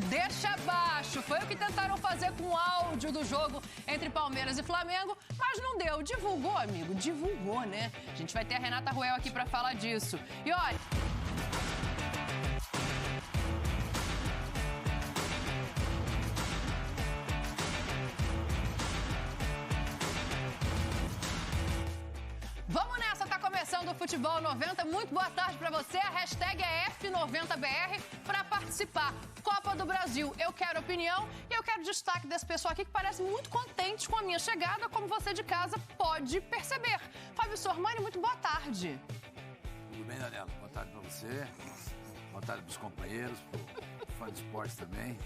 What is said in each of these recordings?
deixa abaixo. Foi o que tentaram fazer com o áudio do jogo entre Palmeiras e Flamengo, mas não deu. Divulgou, amigo, divulgou, né? A gente vai ter a Renata Ruel aqui pra falar disso. E olha... Vamos nessa, tá começando o Futebol 90. Muito boa tarde pra você. A hashtag é F90BR pra participar. Copa do Brasil. Eu quero opinião e eu quero destaque desse pessoal aqui que parece muito contente com a minha chegada, como você de casa pode perceber. Fábio Sormani, muito boa tarde. Tudo bem, Daniela? Boa tarde pra você. Boa tarde pros companheiros, pro fã de esporte também.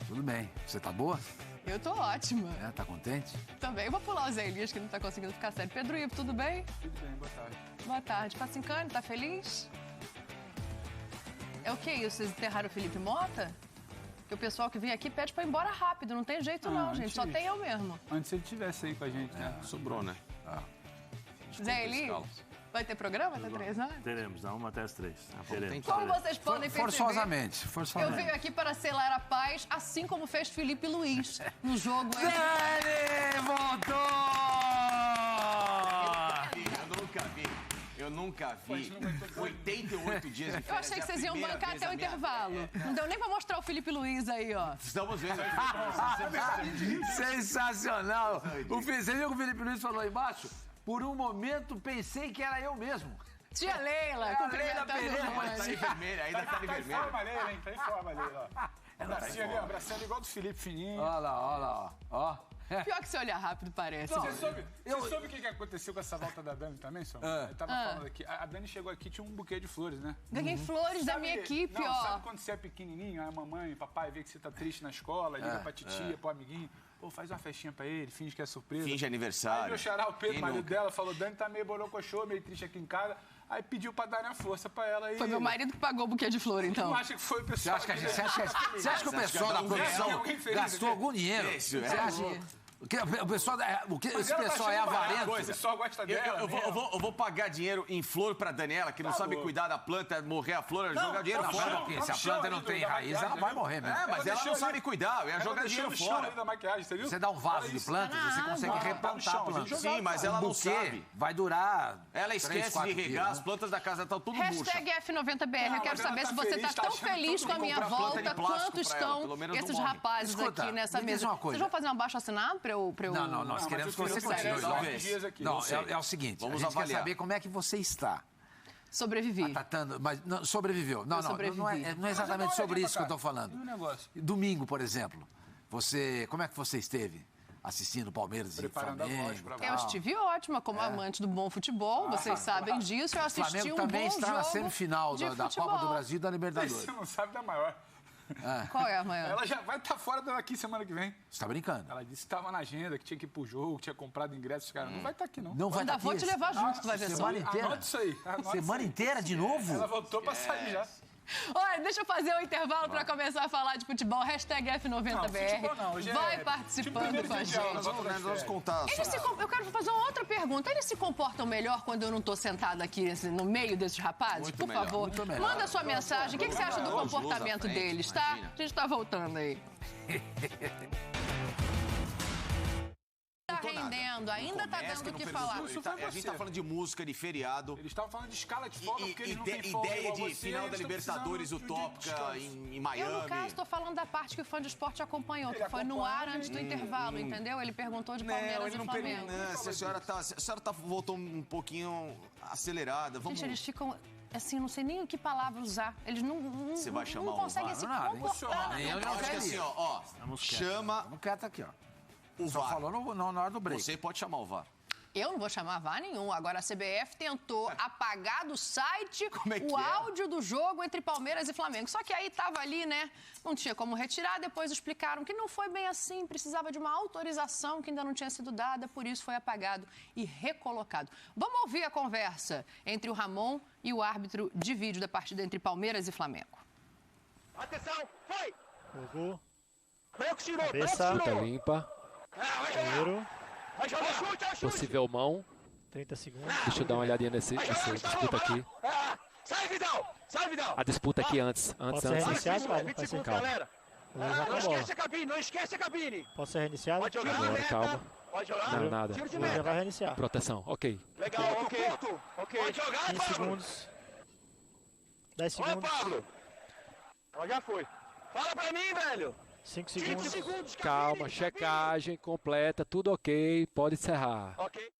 Tudo bem. Você tá boa? Eu tô ótima. É, tá contente? Também. Eu vou pular o Zé Elias, que não tá conseguindo ficar sério. Pedro Ivo, tudo bem? Tudo bem, boa tarde. Boa tarde. Pacincani, tá feliz? É o que isso? Vocês enterraram o Felipe Mota? Que o pessoal que vem aqui pede pra ir embora rápido. Não tem jeito não, gente. Só tem eu mesmo. Antes ele tivesse aí com a gente, né? Sobrou, né? Zé Elias, vai ter programa até 3 horas? Teremos, da 1 até as 3. Teremos. Como vocês podem perceber... Forçosamente. Eu venho aqui para selar a paz, assim como fez Felipe Luiz no jogo. Dani, voltou! Eu nunca vi 88 dias de férias. Eu achei que vocês iam bancar até o intervalo. Não deu nem pra mostrar o Felipe Luiz aí, ó. Estamos vendo. Sensacional! Você viu o que o Felipe Luiz falou aí embaixo? Por um momento pensei que era eu mesmo. Tia Leila, cumprimentando Pereira, nós. Tá em vermelho, ainda tá em Tá em vermelho. forma Leila, hein? Tá em forma Leila, ó. Abracinho ali, ó. Abracinho igual do Felipe Fininho. Olha lá, ó. Pior que se olhar rápido parece. Você soube o que aconteceu com essa volta da Dani também, senhor? Eu tava falando aqui. A Dani chegou aqui, tinha um buquê de flores, né? Ganhei flores da minha equipe, ó. Sabe quando você é pequenininho, a mamãe, papai vê que você tá triste na escola, liga pra titia, pro amiguinho. Pô, faz uma festinha pra ele, finge que é surpresa. Finge Aí aniversário. meu xará, o Pedro, Quem marido nunca? dela, falou, Dani tá meio borocochô, meio triste aqui em casa. Aí pediu pra darem a força pra ela. Foi meu marido que pagou o buquê de flor, então. Não acha que foi o Você pessoal... acha que o pessoal da produção alguém feliz gastou aqui? algum dinheiro? Isso, Você é. acha que o pessoal, esse Ela tá pessoal é achando barato, avarento? O pessoal gosta dela. Eu vou pagar dinheiro em flor pra Daniela, que não sabe louco. cuidar da planta, morrer a flor, jogar dinheiro Não, fora. pera um pouquinho, se a planta não tem raiz, ela vai morrer mesmo. É, mas ela não sabe cuidar, eu ia jogar dinheiro fora. Da maquiagem, você viu? Você dá um vaso de planta, você consegue replantar a planta. Sim, mas ela não buquê sabe. vai durar Ela 3, esquece 4 de regar, dias, as né? plantas da casa estão tudo murchas. Hashtag F90BR. Eu quero mas ela saber tá se você feliz, tá tá tão achando feliz tudo com a minha comprar planta de volta plástico quanto pra ela, estão pelo menos esses não morre. rapazes Escuta, aqui nessa me diz mesa. uma coisa. Vocês vão fazer um abaixo assinado pra eu... Não, nós queremos que você continue. Não, é o seguinte, Vamos a gente quer avaliar. saber como é que você está. Sobrevivi. Tratando, mas não, sobreviveu. Não, não é exatamente sobre isso que eu estou falando. E o negócio? Domingo, por exemplo, como é que você esteve assistindo Palmeiras e Preparando a voz Flamengo? pra e tal? Eu estive ótima como amante do bom futebol, vocês sabem disso. Eu O assisti Flamengo um também bom está jogo na semifinal de da futebol. Copa do Brasil e da Libertadores. Você não sabe da maior. Qual é a manhã? Ela já vai estar fora daqui semana que vem. Você está brincando? Ela disse que estava na agenda, que tinha que ir pro jogo, que tinha comprado ingressos. Cara, não vai estar aqui, não. Não vai Ainda estar vou aqui. te levar junto, tu vai ver só. Semana inteira. Anota isso aí. Anota Semana isso aí. inteira de novo? Ela voltou pra sair já. Olha, deixa eu fazer o intervalo para começar a falar de futebol. Hashtag F90BR. futebol não, hoje Vai é participando primeiro com a dia de aula, gente. nós Vamos contar. Eu quero fazer uma outra pergunta. Eles se comportam melhor quando eu não estou sentada aqui no meio desses rapazes? Muito Por melhor, favor, muito melhor. manda sua mensagem. O que você acha do Luz à comportamento frente, deles, tá? imagina. A gente tá voltando aí. Tá rendendo, ainda tá dando o que falar. A gente tá falando de música, de feriado. Eles estavam falando de escala de folga, porque eles não têm folga Ideia igual de você, final da eles tão Libertadores precisando de um dia de utópica descanso. em Eu, Miami. no caso, tô falando da parte que o fã de esporte acompanhou, que Ele foi no ar acompanha, antes do intervalo, entendeu? Ele perguntou de Não, Palmeiras ele e não Flamengo. não, a senhora voltou um pouquinho acelerada. Vamos. Gente, eles ficam, assim, não sei nem o que palavra usar. Eles não Você vai chamar não o conseguem VAR? se Nada, hein? comportar. Nem eu Eu acho que assim, ó, chama Vamos quieto aqui, ó. o Só VAR. falou na hora do break. Você pode chamar o VAR. Eu não vou chamar VAR nenhum. Agora, a CBF tentou apagar do site Como é que o é? áudio do jogo entre Palmeiras e Flamengo. Só que aí tava ali, né? Não tinha como retirar. Depois explicaram que não foi bem assim. Precisava de uma autorização que ainda não tinha sido dada. Por isso foi apagado e recolocado. Vamos ouvir a conversa entre o Ramon e o árbitro de vídeo da partida entre Palmeiras e Flamengo. Atenção, foi! Jogou. Branco tirou, Cabeça. branco tirou! Limpa, Vai jogar! Primeiro. Vai jogar! Chute, é o chute! possível mão. 30 segundos. Deixa eu dar uma olhadinha nessa disputa aqui. Sai, Vidal! Sai, Vidal. a disputa aqui antes. Pode ser reiniciado, Pablo? 20 Vai sem segundos, calma. galera. Vou jogar com Não a bola. esquece a cabine, não esquece a cabine. Pode ser reiniciado? Pode jogar. Agora, Meta. calma. Pode jogar. Não, nada. Tiro de Já meta. vai reiniciar. Proteção, ok. Legal, ok. Pode jogar, 15 Pablo. segundos. 10 Olha, segundos. Pablo. Ó, já foi. Fala pra mim, velho. 5 5 segundos. segundos, Calma, cabine, checagem completa, tudo ok, pode encerrar. cabine. Ok.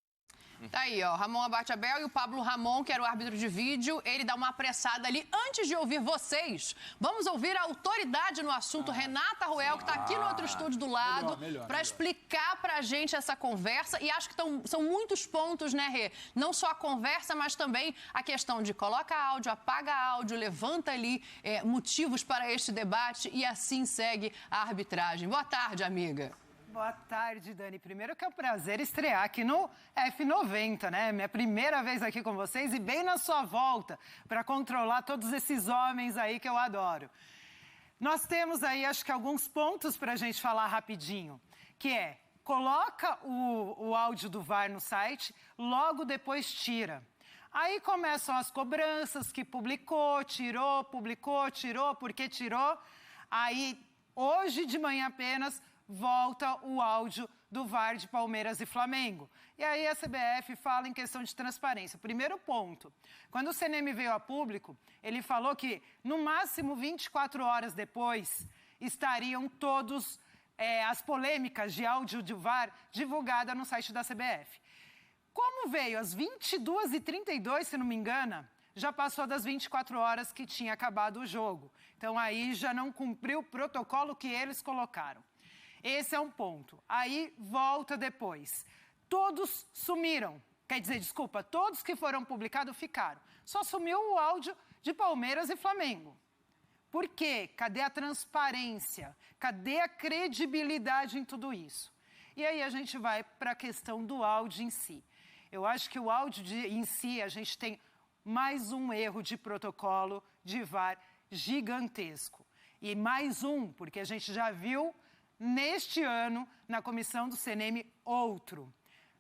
Tá aí, ó, Ramon Abate-Abel e o Pablo Ramon, que era o árbitro de vídeo, ele dá uma apressada ali. Antes de ouvir vocês, vamos ouvir a autoridade no assunto, Renata Ruel, que tá aqui no outro estúdio do lado, para explicar pra gente essa conversa. E acho que são muitos pontos, né, Rê? Não só a conversa, mas também a questão de coloca áudio, apaga áudio, levanta ali motivos para este debate e assim segue a arbitragem. Boa tarde, amiga. Boa tarde, Dani. Primeiro que é um prazer estrear aqui no F90, né? Minha primeira vez aqui com vocês e bem na sua volta para controlar todos esses homens aí que eu adoro. Nós temos aí, acho que alguns pontos para a gente falar rapidinho, que é, coloca o áudio do VAR no site, logo depois tira. Aí começam as cobranças que publicou, tirou, porque tirou. Aí, hoje de manhã apenas, volta o áudio do VAR de Palmeiras e Flamengo. E aí a CBF fala em questão de transparência. Primeiro ponto, quando o CNM veio a público, ele falou que no máximo 24 horas depois estariam todas as polêmicas de áudio de VAR divulgadas no site da CBF. Como veio às 22h32, se não me engano, já passou das 24 horas que tinha acabado o jogo. Então aí já não cumpriu o protocolo que eles colocaram. Esse é um ponto. Aí volta depois. Todos sumiram. Quer dizer, desculpa, todos que foram publicados ficaram. Só sumiu o áudio de Palmeiras e Flamengo. Por quê? Cadê a transparência? Cadê a credibilidade em tudo isso? E aí a gente vai para a questão do áudio em si. Eu acho que o áudio em si, a gente tem mais um erro de protocolo de VAR gigantesco. E mais um, porque a gente já viu neste ano, na comissão do CNM, outro.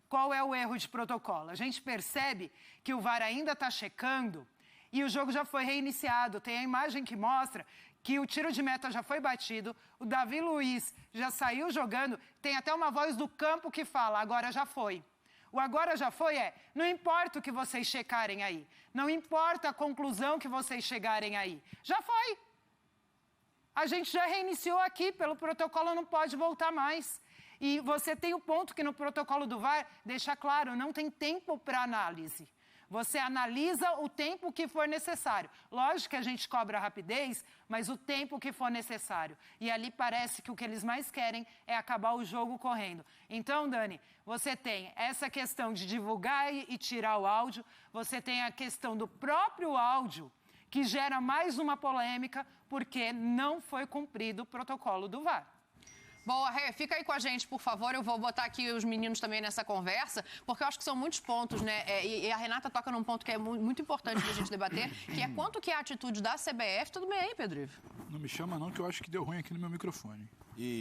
Qual é o erro de protocolo? A gente percebe que o VAR ainda está checando e o jogo já foi reiniciado. Tem a imagem que mostra que o tiro de meta já foi batido, o Davi Luiz já saiu jogando, tem até uma voz do campo que fala, agora já foi. O agora já foi não importa o que vocês checarem aí, não importa a conclusão que vocês chegarem aí, já foi. A gente já reiniciou aqui, pelo protocolo não pode voltar mais. E você tem o ponto que no protocolo do VAR deixa claro, não tem tempo para análise. Você analisa o tempo que for necessário. Lógico que a gente cobra rapidez, mas o tempo que for necessário. E ali parece que o que eles mais querem é acabar o jogo correndo. Então, Dani, você tem essa questão de divulgar e tirar o áudio, você tem a questão do próprio áudio, que gera mais uma polêmica, porque não foi cumprido o protocolo do VAR. Boa, Rê, fica aí com a gente, por favor. Eu vou botar aqui os meninos também nessa conversa, porque eu acho que são muitos pontos, né? E a Renata toca num ponto que é muito importante da gente debater, que é quanto que é a atitude da CBF. Tudo bem aí, Pedro Ivo? Não me chama não, que eu acho que deu ruim aqui no meu microfone.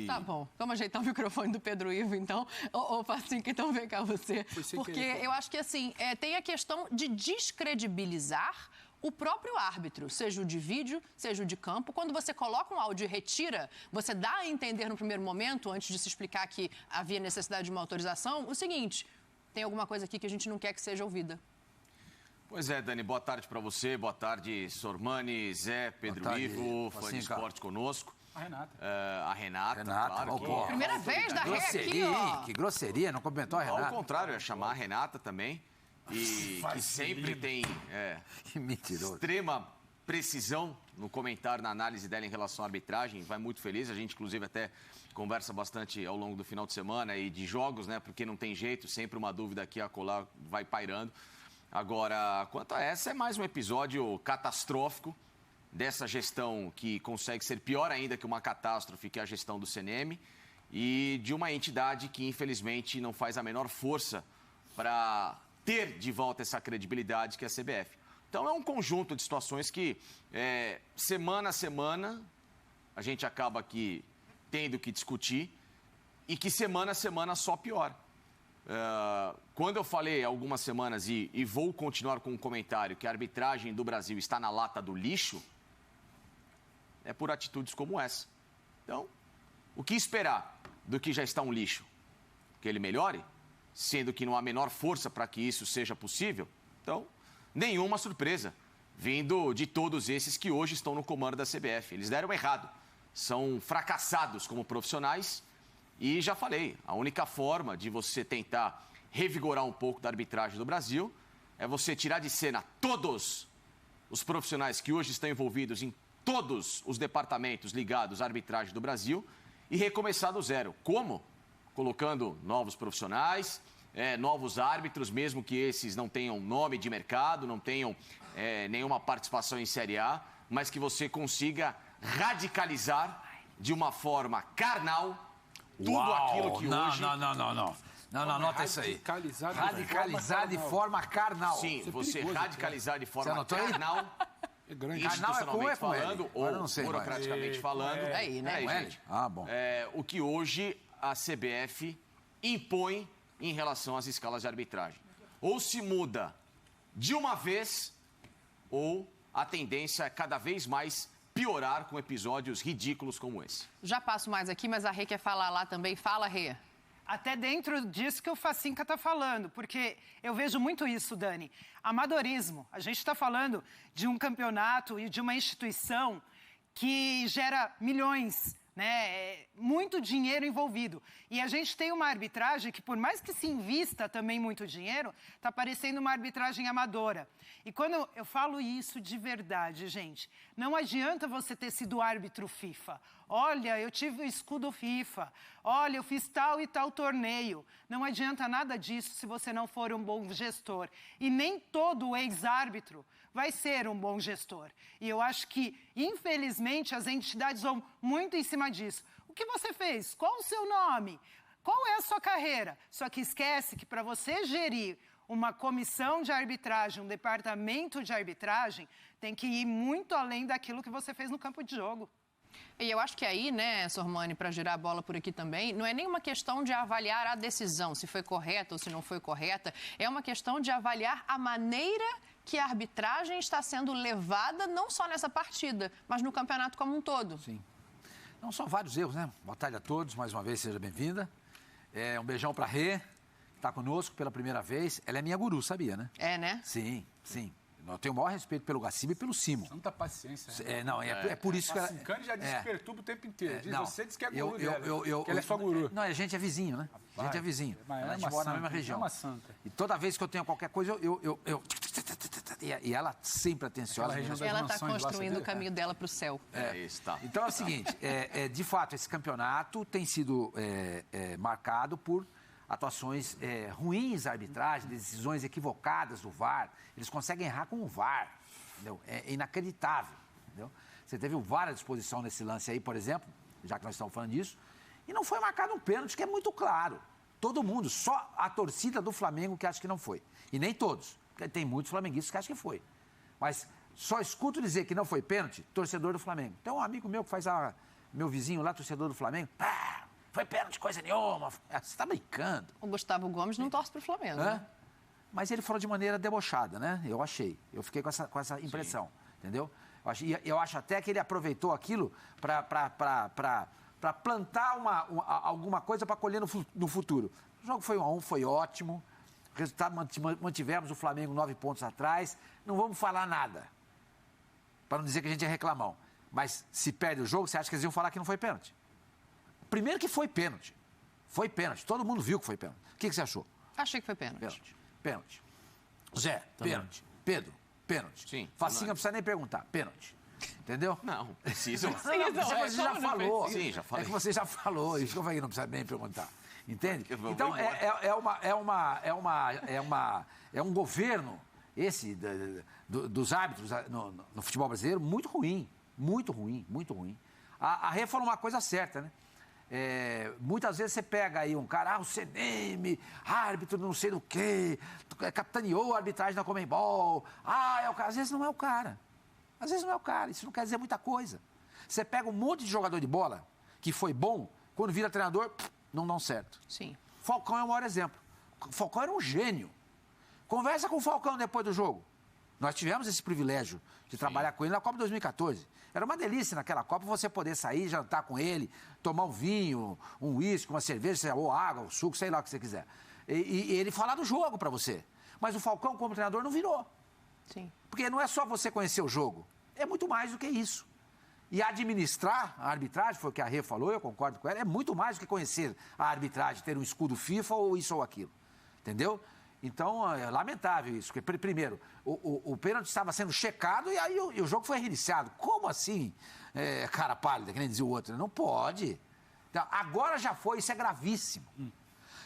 Tá bom, vamos ajeitar o microfone do Pedro Ivo, então. Ô, Facinca, então vem cá você. Porque eu acho que, assim, tem a questão de descredibilizar o próprio árbitro, seja o de vídeo, seja o de campo. Quando você coloca um áudio e retira, você dá a entender no primeiro momento, antes de se explicar que havia necessidade de uma autorização, o seguinte: tem alguma coisa aqui que a gente não quer que seja ouvida. Pois é, Dani, boa tarde para você, boa tarde, Sormani, Zé, Pedro Ivo, fã de esporte conosco. A Renata. A Renata, claro. Pô, Primeira vez da Rê aqui, ó. Que grosseria, não comentou a Renata. Ao contrário, eu ia chamar a Renata também. E que sempre tem extrema precisão no comentário, na análise dela em relação à arbitragem. Vai muito feliz. A gente, inclusive, até conversa bastante ao longo do final de semana e de jogos, né? Porque não tem jeito, sempre uma dúvida aqui a colar vai pairando. Agora, quanto a essa, é mais um episódio catastrófico dessa gestão que consegue ser pior ainda que uma catástrofe, que é a gestão do CNM, e de uma entidade que, infelizmente, não faz a menor força para ter de volta essa credibilidade que é a CBF. Então, é um conjunto de situações que, semana a semana, a gente acaba aqui tendo que discutir e que semana a semana só piora. Quando eu falei há algumas semanas e vou continuar com um comentário que a arbitragem do Brasil está na lata do lixo, é por atitudes como essa. Então, o que esperar do que já está um lixo? Que ele melhore, sendo que não há menor força para que isso seja possível? Então, nenhuma surpresa vindo de todos esses que hoje estão no comando da CBF. Eles deram errado, são fracassados como profissionais e já falei, a única forma de você tentar revigorar um pouco da arbitragem do Brasil é você tirar de cena todos os profissionais que hoje estão envolvidos em todos os departamentos ligados à arbitragem do Brasil e recomeçar do zero. Como? Colocando novos profissionais, novos árbitros, mesmo que esses não tenham nome de mercado, não tenham nenhuma participação em Série A, mas que você consiga radicalizar de uma forma carnal tudo aquilo que hoje... Não, anota isso aí. Radicalizar de forma carnal. Sim, você radicalizar de forma carnal... Institucionalmente falando, ou burocraticamente falando. Aí, né? Gente, bom. O que hoje a CBF impõe em relação às escalas de arbitragem. Ou se muda de uma vez, ou a tendência é cada vez mais piorar com episódios ridículos como esse. Já passo mais aqui, mas a Rê quer falar lá também. Fala, Rê. Até dentro disso que o Facinca está falando, porque eu vejo muito isso, Dani. Amadorismo. A gente está falando de um campeonato e de uma instituição que gera milhões, né? Muito dinheiro envolvido. E a gente tem uma arbitragem que, por mais que se invista também muito dinheiro, está parecendo uma arbitragem amadora. E quando eu falo isso de verdade, gente, não adianta você ter sido árbitro FIFA. Olha, eu tive o escudo FIFA. Olha, eu fiz tal e tal torneio. Não adianta nada disso se você não for um bom gestor. E nem todo ex-árbitro vai ser um bom gestor. E eu acho que, infelizmente, as entidades vão muito em cima disso. O que você fez? Qual o seu nome? Qual é a sua carreira? Só que esquece que para você gerir uma comissão de arbitragem, um departamento de arbitragem, tem que ir muito além daquilo que você fez no campo de jogo. E eu acho que aí, né, Sormani, para girar a bola por aqui também, não é nenhuma questão de avaliar a decisão, se foi correta ou se não foi correta, é uma questão de avaliar a maneira que a arbitragem está sendo levada, não só nessa partida, mas no campeonato como um todo. Sim. Não são vários erros, né? Boa tarde a todos, mais uma vez, seja bem-vinda. Um beijão para a Rê, que está conosco pela primeira vez. Ela é minha guru, sabia, né? É, né? Sim, sim. Eu tenho o maior respeito pelo Gaciba e pelo Simo. Tanta paciência. É por isso que... Cicane já disse que perturba o tempo inteiro. Você diz que é guru dela, que ela é sua guru. Não, a gente é vizinho, né? A gente é vizinho. A gente mora na mesma região. E toda vez que eu tenho qualquer coisa, E ela sempre atenciosa. Ela está construindo o caminho dela para o céu. Isso, tá. Então é o seguinte, de fato, esse campeonato tem sido marcado por atuações ruins da arbitragem, decisões equivocadas do VAR. Eles conseguem errar com o VAR, entendeu? É inacreditável, entendeu? Você teve o VAR à disposição nesse lance aí, por exemplo, já que nós estamos falando disso, e não foi marcado um pênalti, que é muito claro. Todo mundo, só a torcida do Flamengo que acha que não foi. E nem todos, porque tem muitos flamenguistas que acham que foi. Mas só escuto dizer que não foi pênalti, torcedor do Flamengo. Tem um amigo meu que faz meu vizinho lá, torcedor do Flamengo, foi pênalti, coisa nenhuma. Você está brincando. O Gustavo Gomes não torce para o Flamengo, né? Mas ele falou de maneira debochada, né? Eu achei. Eu fiquei com essa impressão, entendeu? Eu acho até que ele aproveitou aquilo para plantar alguma coisa para colher no futuro. O jogo foi 1-1, foi ótimo. O resultado, mantivemos o Flamengo 9 pontos atrás. Não vamos falar nada, para não dizer que a gente é reclamão. Mas se perde o jogo, você acha que eles iam falar que não foi pênalti? Primeiro que foi pênalti. Foi pênalti. Todo mundo viu que foi pênalti. O que você achou? Achei que foi pênalti. Pênalti. Zé, pênalti. Pedro, pênalti. Sim. Facinha não precisa nem perguntar. Pênalti. Entendeu? Não, precisa. Você já falou. Sim, já falei. É que você já falou. Isso que eu falei, não precisa nem perguntar. Entende? Então, é um governo, esse, dos árbitros no futebol brasileiro, muito ruim. Muito ruim, muito ruim. A Rê falou uma coisa certa, né? Muitas vezes você pega aí um cara, o CNM, árbitro não sei do quê, capitaneou a arbitragem da Conmebol, é o cara. Às vezes não é o cara. Às vezes não é o cara, isso não quer dizer muita coisa. Você pega um monte de jogador de bola que foi bom, quando vira treinador, não dão certo. Sim. Falcão é o maior exemplo. O Falcão era um gênio. Conversa com o Falcão depois do jogo. Nós tivemos esse privilégio de trabalhar com ele na Copa 2014. Era uma delícia naquela Copa você poder sair, jantar com ele, tomar um vinho, um uísque, uma cerveja, ou água, ou suco, sei lá o que você quiser. E ele falar do jogo para você. Mas o Falcão, como treinador, não virou. Sim. Porque não é só você conhecer o jogo. É muito mais do que isso. E administrar a arbitragem, foi o que a Rê falou, eu concordo com ela, é muito mais do que conhecer a arbitragem, ter um escudo FIFA ou isso ou aquilo. Entendeu? Então, é lamentável isso. Porque, primeiro, o pênalti estava sendo checado e aí o jogo foi reiniciado. Como assim, cara pálida, que nem dizia o outro? Não pode. Então, agora já foi, isso é gravíssimo.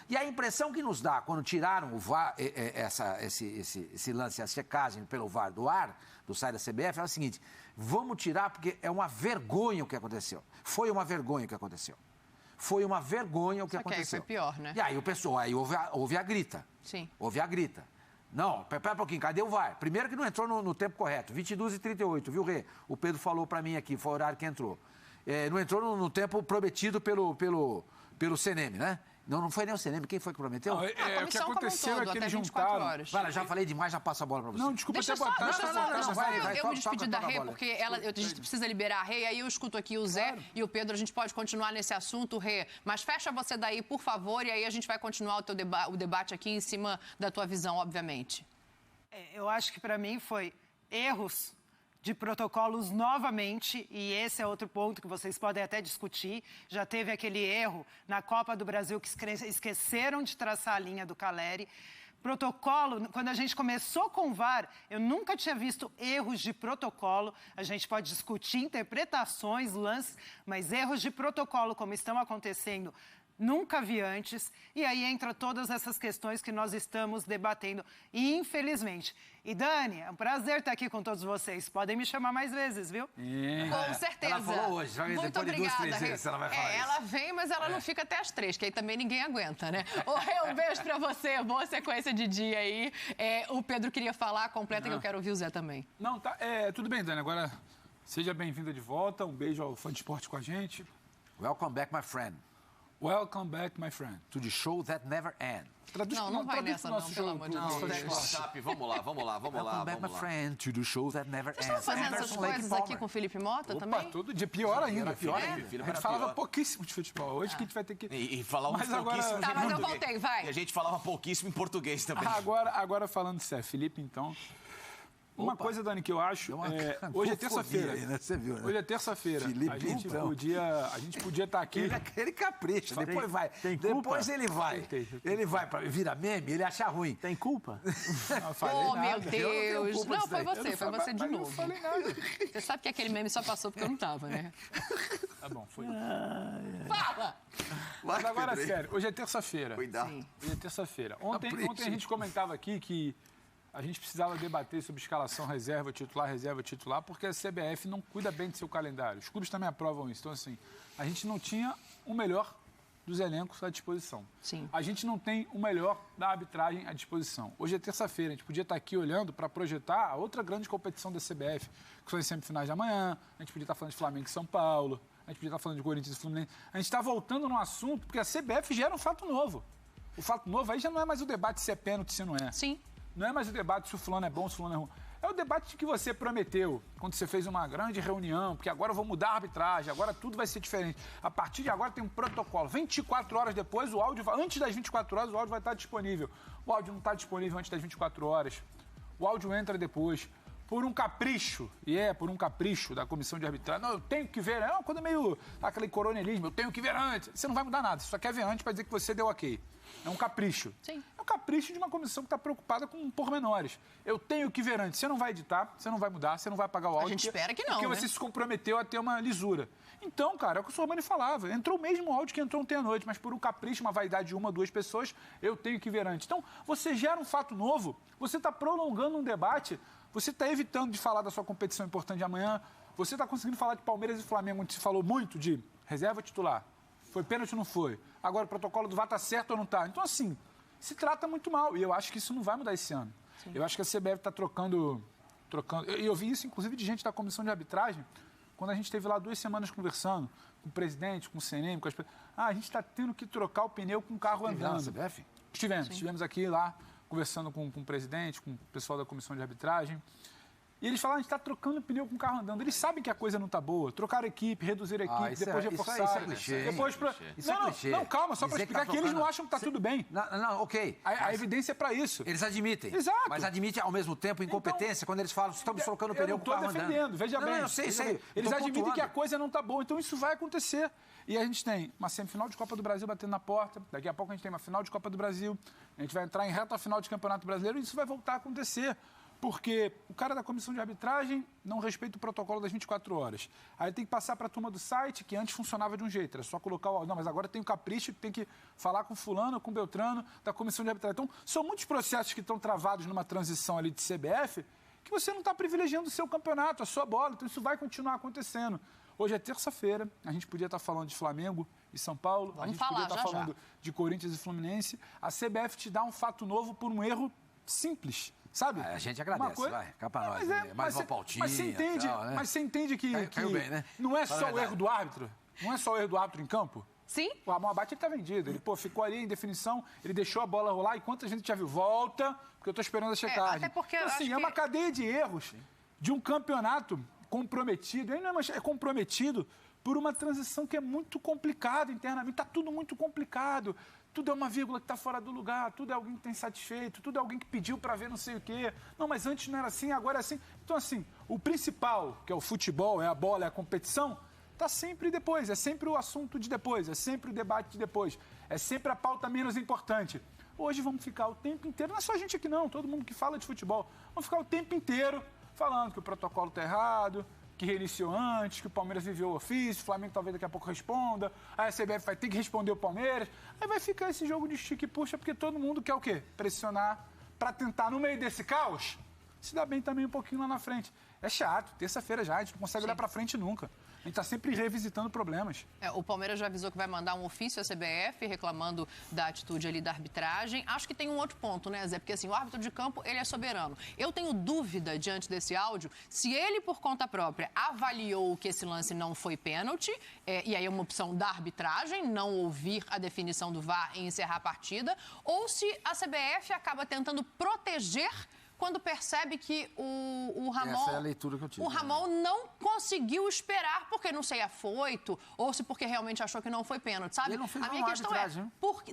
E a impressão que nos dá, quando tiraram o VAR, esse lance, a checagem pelo VAR do ar, do site da CBF, é o seguinte, vamos tirar porque é uma vergonha o que aconteceu. Foi uma vergonha o que aconteceu. Foi uma vergonha o que aconteceu. Só que aí foi pior, né? E aí o pessoal, aí houve a grita. Sim. Houve a grita. Não, pera um pouquinho, cadê o VAR? Primeiro que não entrou no tempo correto, 22h38, viu, Rê? O Pedro falou pra mim aqui, foi o horário que entrou. Não entrou no tempo prometido pelo CNM, né? Não foi nem o CNM, quem foi que prometeu? Não, o que aconteceu é que eles juntaram... Vai, já falei demais, já passo a bola pra você. Não, desculpa Deixa até botar. eu me despedir da Rê, porque a gente precisa liberar a Rê, e aí eu escuto aqui o Zé e o Pedro, a gente pode continuar nesse assunto, Rê. Mas fecha você daí, por favor, e aí a gente vai continuar o debate aqui em cima da tua visão, obviamente. Eu acho que para mim foi erros de protocolos novamente, e esse é outro ponto que vocês podem até discutir. Já teve aquele erro na Copa do Brasil que esqueceram de traçar a linha do Caleri. Protocolo, quando a gente começou com o VAR, eu nunca tinha visto erros de protocolo. A gente pode discutir interpretações, lances, mas erros de protocolo, como estão acontecendo, nunca vi antes. E aí entra todas essas questões que nós estamos debatendo, infelizmente. E Dani, é um prazer estar aqui com todos vocês. Podem me chamar mais vezes, viu? Com certeza. Ela falou hoje, muito depois de 2, 3 vezes ela vai falar isso. Ela vem, mas ela não fica até as 3, que aí também ninguém aguenta, né? Um beijo pra você, boa sequência de dia aí. O Pedro queria falar, completa, que eu quero ouvir o Zé também. Não, tá, tudo bem, Dani. Agora, seja bem-vinda de volta. Um beijo ao fã de esporte com a gente. Welcome back, my friend. Welcome back, my friend. To the show that never ends. Não vai nessa não, pelo amor de Deus. Vamos lá. Welcome back, my friend, to the show that never ends. Vocês estão fazendo essas coisas aqui com o Felipe Mota também? Todo dia. Pior ainda. A gente falava pouquíssimo de futebol. Hoje que a gente vai ter que... E falava pouquíssimo de português. Mas eu voltei, vai. E a gente falava pouquíssimo em português também. Agora falando sério, Felipe, então... Uma coisa, Dani, que eu acho, hoje é terça-feira. Né? Você viu, né? Hoje é terça-feira. Felipe, a gente podia estar aqui. Ele capricha, depois vai. Depois ele vai. Ele vai para virar meme, ele acha ruim. Tem culpa? Não falei nada. Meu Deus. Não, foi você de novo. Não falei nada. Você sabe que aquele meme só passou porque eu não tava, né? Tá bom, foi. Fala! Mas agora, sério, hoje é terça-feira. Cuidado. Hoje é terça-feira. Ontem a gente comentava aqui que a gente precisava debater sobre escalação reserva, titular, porque a CBF não cuida bem do seu calendário. Os clubes também aprovam isso. Então, assim, a gente não tinha o melhor dos elencos à disposição. Sim. A gente não tem o melhor da arbitragem à disposição. Hoje é terça-feira, a gente podia estar aqui olhando para projetar a outra grande competição da CBF, que são as semifinais de amanhã, a gente podia estar falando de Flamengo e São Paulo, a gente podia estar falando de Corinthians e Fluminense. A gente está voltando no assunto, porque a CBF gera um fato novo. O fato novo aí já não é mais o debate se é pênalti, se não é. Sim. Não é mais o debate se o fulano é bom, se o fulano é ruim. É o debate que você prometeu quando você fez uma grande reunião, porque agora eu vou mudar a arbitragem, agora tudo vai ser diferente. A partir de agora tem um protocolo. 24 horas depois, o áudio antes das 24 horas, o áudio vai estar disponível. O áudio não está disponível antes das 24 horas. O áudio entra depois. Por um capricho, por um capricho da comissão de arbitragem. Não, eu tenho que ver. É uma coisa meio aquele coronelismo, eu tenho que ver antes. Você não vai mudar nada, você só quer ver antes para dizer que você deu ok. É um capricho. Sim. É um capricho de uma comissão que está preocupada com pormenores. Eu tenho que ver antes. Você não vai editar, você não vai mudar, você não vai apagar o áudio. A gente espera que não, porque você se comprometeu a ter uma lisura. Então, cara, é o que o Sormani falava. Entrou o mesmo áudio que entrou ontem à noite, mas por um capricho, uma vaidade de 1 ou 2 pessoas, eu tenho que ver antes. Então, você gera um fato novo, você está prolongando um debate, você está evitando de falar da sua competição importante de amanhã, você está conseguindo falar de Palmeiras e Flamengo, onde se falou muito de reserva titular. Foi pênalti ou não foi? Agora o protocolo do VAR está certo ou não está? Então, assim, se trata muito mal. E eu acho que isso não vai mudar esse ano. Sim. Eu acho que a CBF está trocando... E eu vi isso, inclusive, de gente da comissão de arbitragem, quando a gente esteve lá 2 semanas conversando com o presidente, com o CNM, com as... a gente está tendo que trocar o pneu com o carro andando. Na CBF? Estivemos aqui lá, conversando com o presidente, com o pessoal da comissão de arbitragem. E eles falaram, a gente está trocando pneu com o carro andando. Eles sabem que a coisa não está boa. Trocaram a equipe, reduziram a equipe, depois reforçaram. Isso é clichê. Depois não, calma, só para explicar que eles não acham que está tudo bem. Não, ok. A evidência é para isso. Eles admitem. Exato. Mas admitem ao mesmo tempo incompetência quando eles falam, estamos trocando pneu com o carro andando. Eu estou defendendo, veja bem. Eu sei. Eles admitem que a coisa não está boa, então isso vai acontecer. E a gente tem uma semifinal de Copa do Brasil batendo na porta. Daqui a pouco a gente tem uma final de Copa do Brasil. A gente vai entrar em reta final de Campeonato Brasileiro e isso vai voltar a acontecer. Porque o cara da comissão de arbitragem não respeita o protocolo das 24 horas. Aí tem que passar para a turma do site, que antes funcionava de um jeito, era só colocar o... Não, mas agora tem o capricho, tem que falar com fulano, com Beltrano, da comissão de arbitragem. Então, são muitos processos que estão travados numa transição ali de CBF, que você não está privilegiando o seu campeonato, a sua bola. Então, isso vai continuar acontecendo. Hoje é terça-feira, a gente podia estar falando de Flamengo e São Paulo, a gente podia estar falando de Corinthians e Fluminense. A CBF te dá um fato novo por um erro simples. Sabe? A gente agradece, vai. Cá pra nós. Mais uma pautinha. Mas você entende que caiu bem, né? Não é só o erro do árbitro? Não é só o erro do árbitro em campo? Sim. O Amon Abate tá vendido. Ele, ficou ali em definição, ele deixou a bola rolar e quantas gente já viu? Volta, porque eu tô esperando a checagem. Até porque então, assim, é uma cadeia de erros de um campeonato comprometido. Ele não é comprometido por uma transição que é muito complicada internamente. Tá tudo muito complicado. Tudo é uma vírgula que está fora do lugar, tudo é alguém que está insatisfeito, tudo é alguém que pediu para ver não sei o quê. Não, mas antes não era assim, agora é assim. Então, assim, o principal, que é o futebol, é a bola, é a competição, está sempre depois, é sempre o assunto de depois, é sempre o debate de depois, é sempre a pauta menos importante. Hoje vamos ficar o tempo inteiro, não é só a gente aqui não, todo mundo que fala de futebol, vamos ficar o tempo inteiro falando que o protocolo está errado, que reiniciou antes, que o Palmeiras viveu o ofício, o Flamengo talvez daqui a pouco responda, aí a CBF vai ter que responder o Palmeiras, aí vai ficar esse jogo de estica e puxa, porque todo mundo quer o quê? Pressionar para tentar, no meio desse caos, se dar bem também um pouquinho lá na frente. É chato, terça-feira já, a gente não consegue olhar para frente nunca. A gente está sempre revisitando problemas. O Palmeiras já avisou que vai mandar um ofício à CBF reclamando da atitude ali da arbitragem. Acho que tem um outro ponto, né, Zé? Porque assim, o árbitro de campo, ele é soberano. Eu tenho dúvida, diante desse áudio, se ele, por conta própria, avaliou que esse lance não foi pênalti, e aí é uma opção da arbitragem, não ouvir a definição do VAR e encerrar a partida, ou se a CBF acaba tentando proteger quando percebe que o Ramon... Essa é a leitura que eu tive. O Ramon não conseguiu esperar porque não sei afoito, ou se porque realmente achou que não foi pênalti, sabe? Ele não fez a minha questão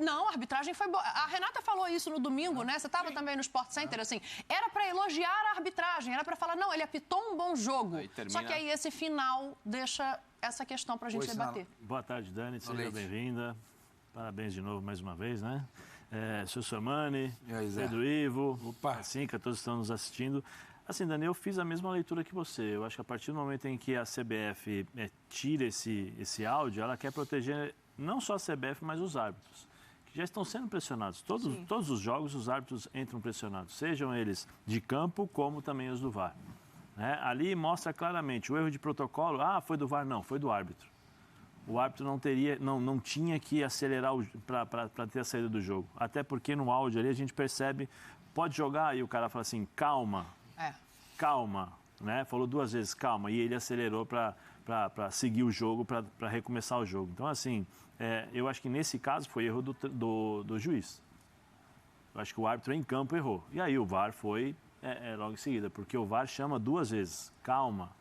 não, a arbitragem foi boa. A Renata falou isso no domingo, né? Você estava também no Sport Center, assim. Era para elogiar a arbitragem, era para falar, não, ele apitou um bom jogo. Só que aí esse final deixa essa questão para a gente debater. Boa tarde, Dani. Seja bem-vinda. Parabéns de novo mais uma vez, né? Seu Sormani, Pedro Ivo, a Cinca, todos estão nos assistindo. Assim, Dani, eu fiz a mesma leitura que você. Eu acho que a partir do momento em que a CBF tira esse áudio, ela quer proteger não só a CBF, mas os árbitros, que já estão sendo pressionados. Todos os jogos, os árbitros entram pressionados, sejam eles de campo, como também os do VAR. Ali mostra claramente o erro de protocolo. Foi do VAR? Não, foi do árbitro. O árbitro não tinha que acelerar para ter a saída do jogo. Até porque no áudio ali a gente percebe, pode jogar, e o cara fala assim, calma, calma, né? Falou 2 vezes, calma, e ele acelerou para seguir o jogo, para recomeçar o jogo. Então, assim, eu acho que nesse caso foi erro do juiz. Eu acho que o árbitro em campo errou. E aí o VAR foi logo em seguida, porque o VAR chama 2 vezes, calma,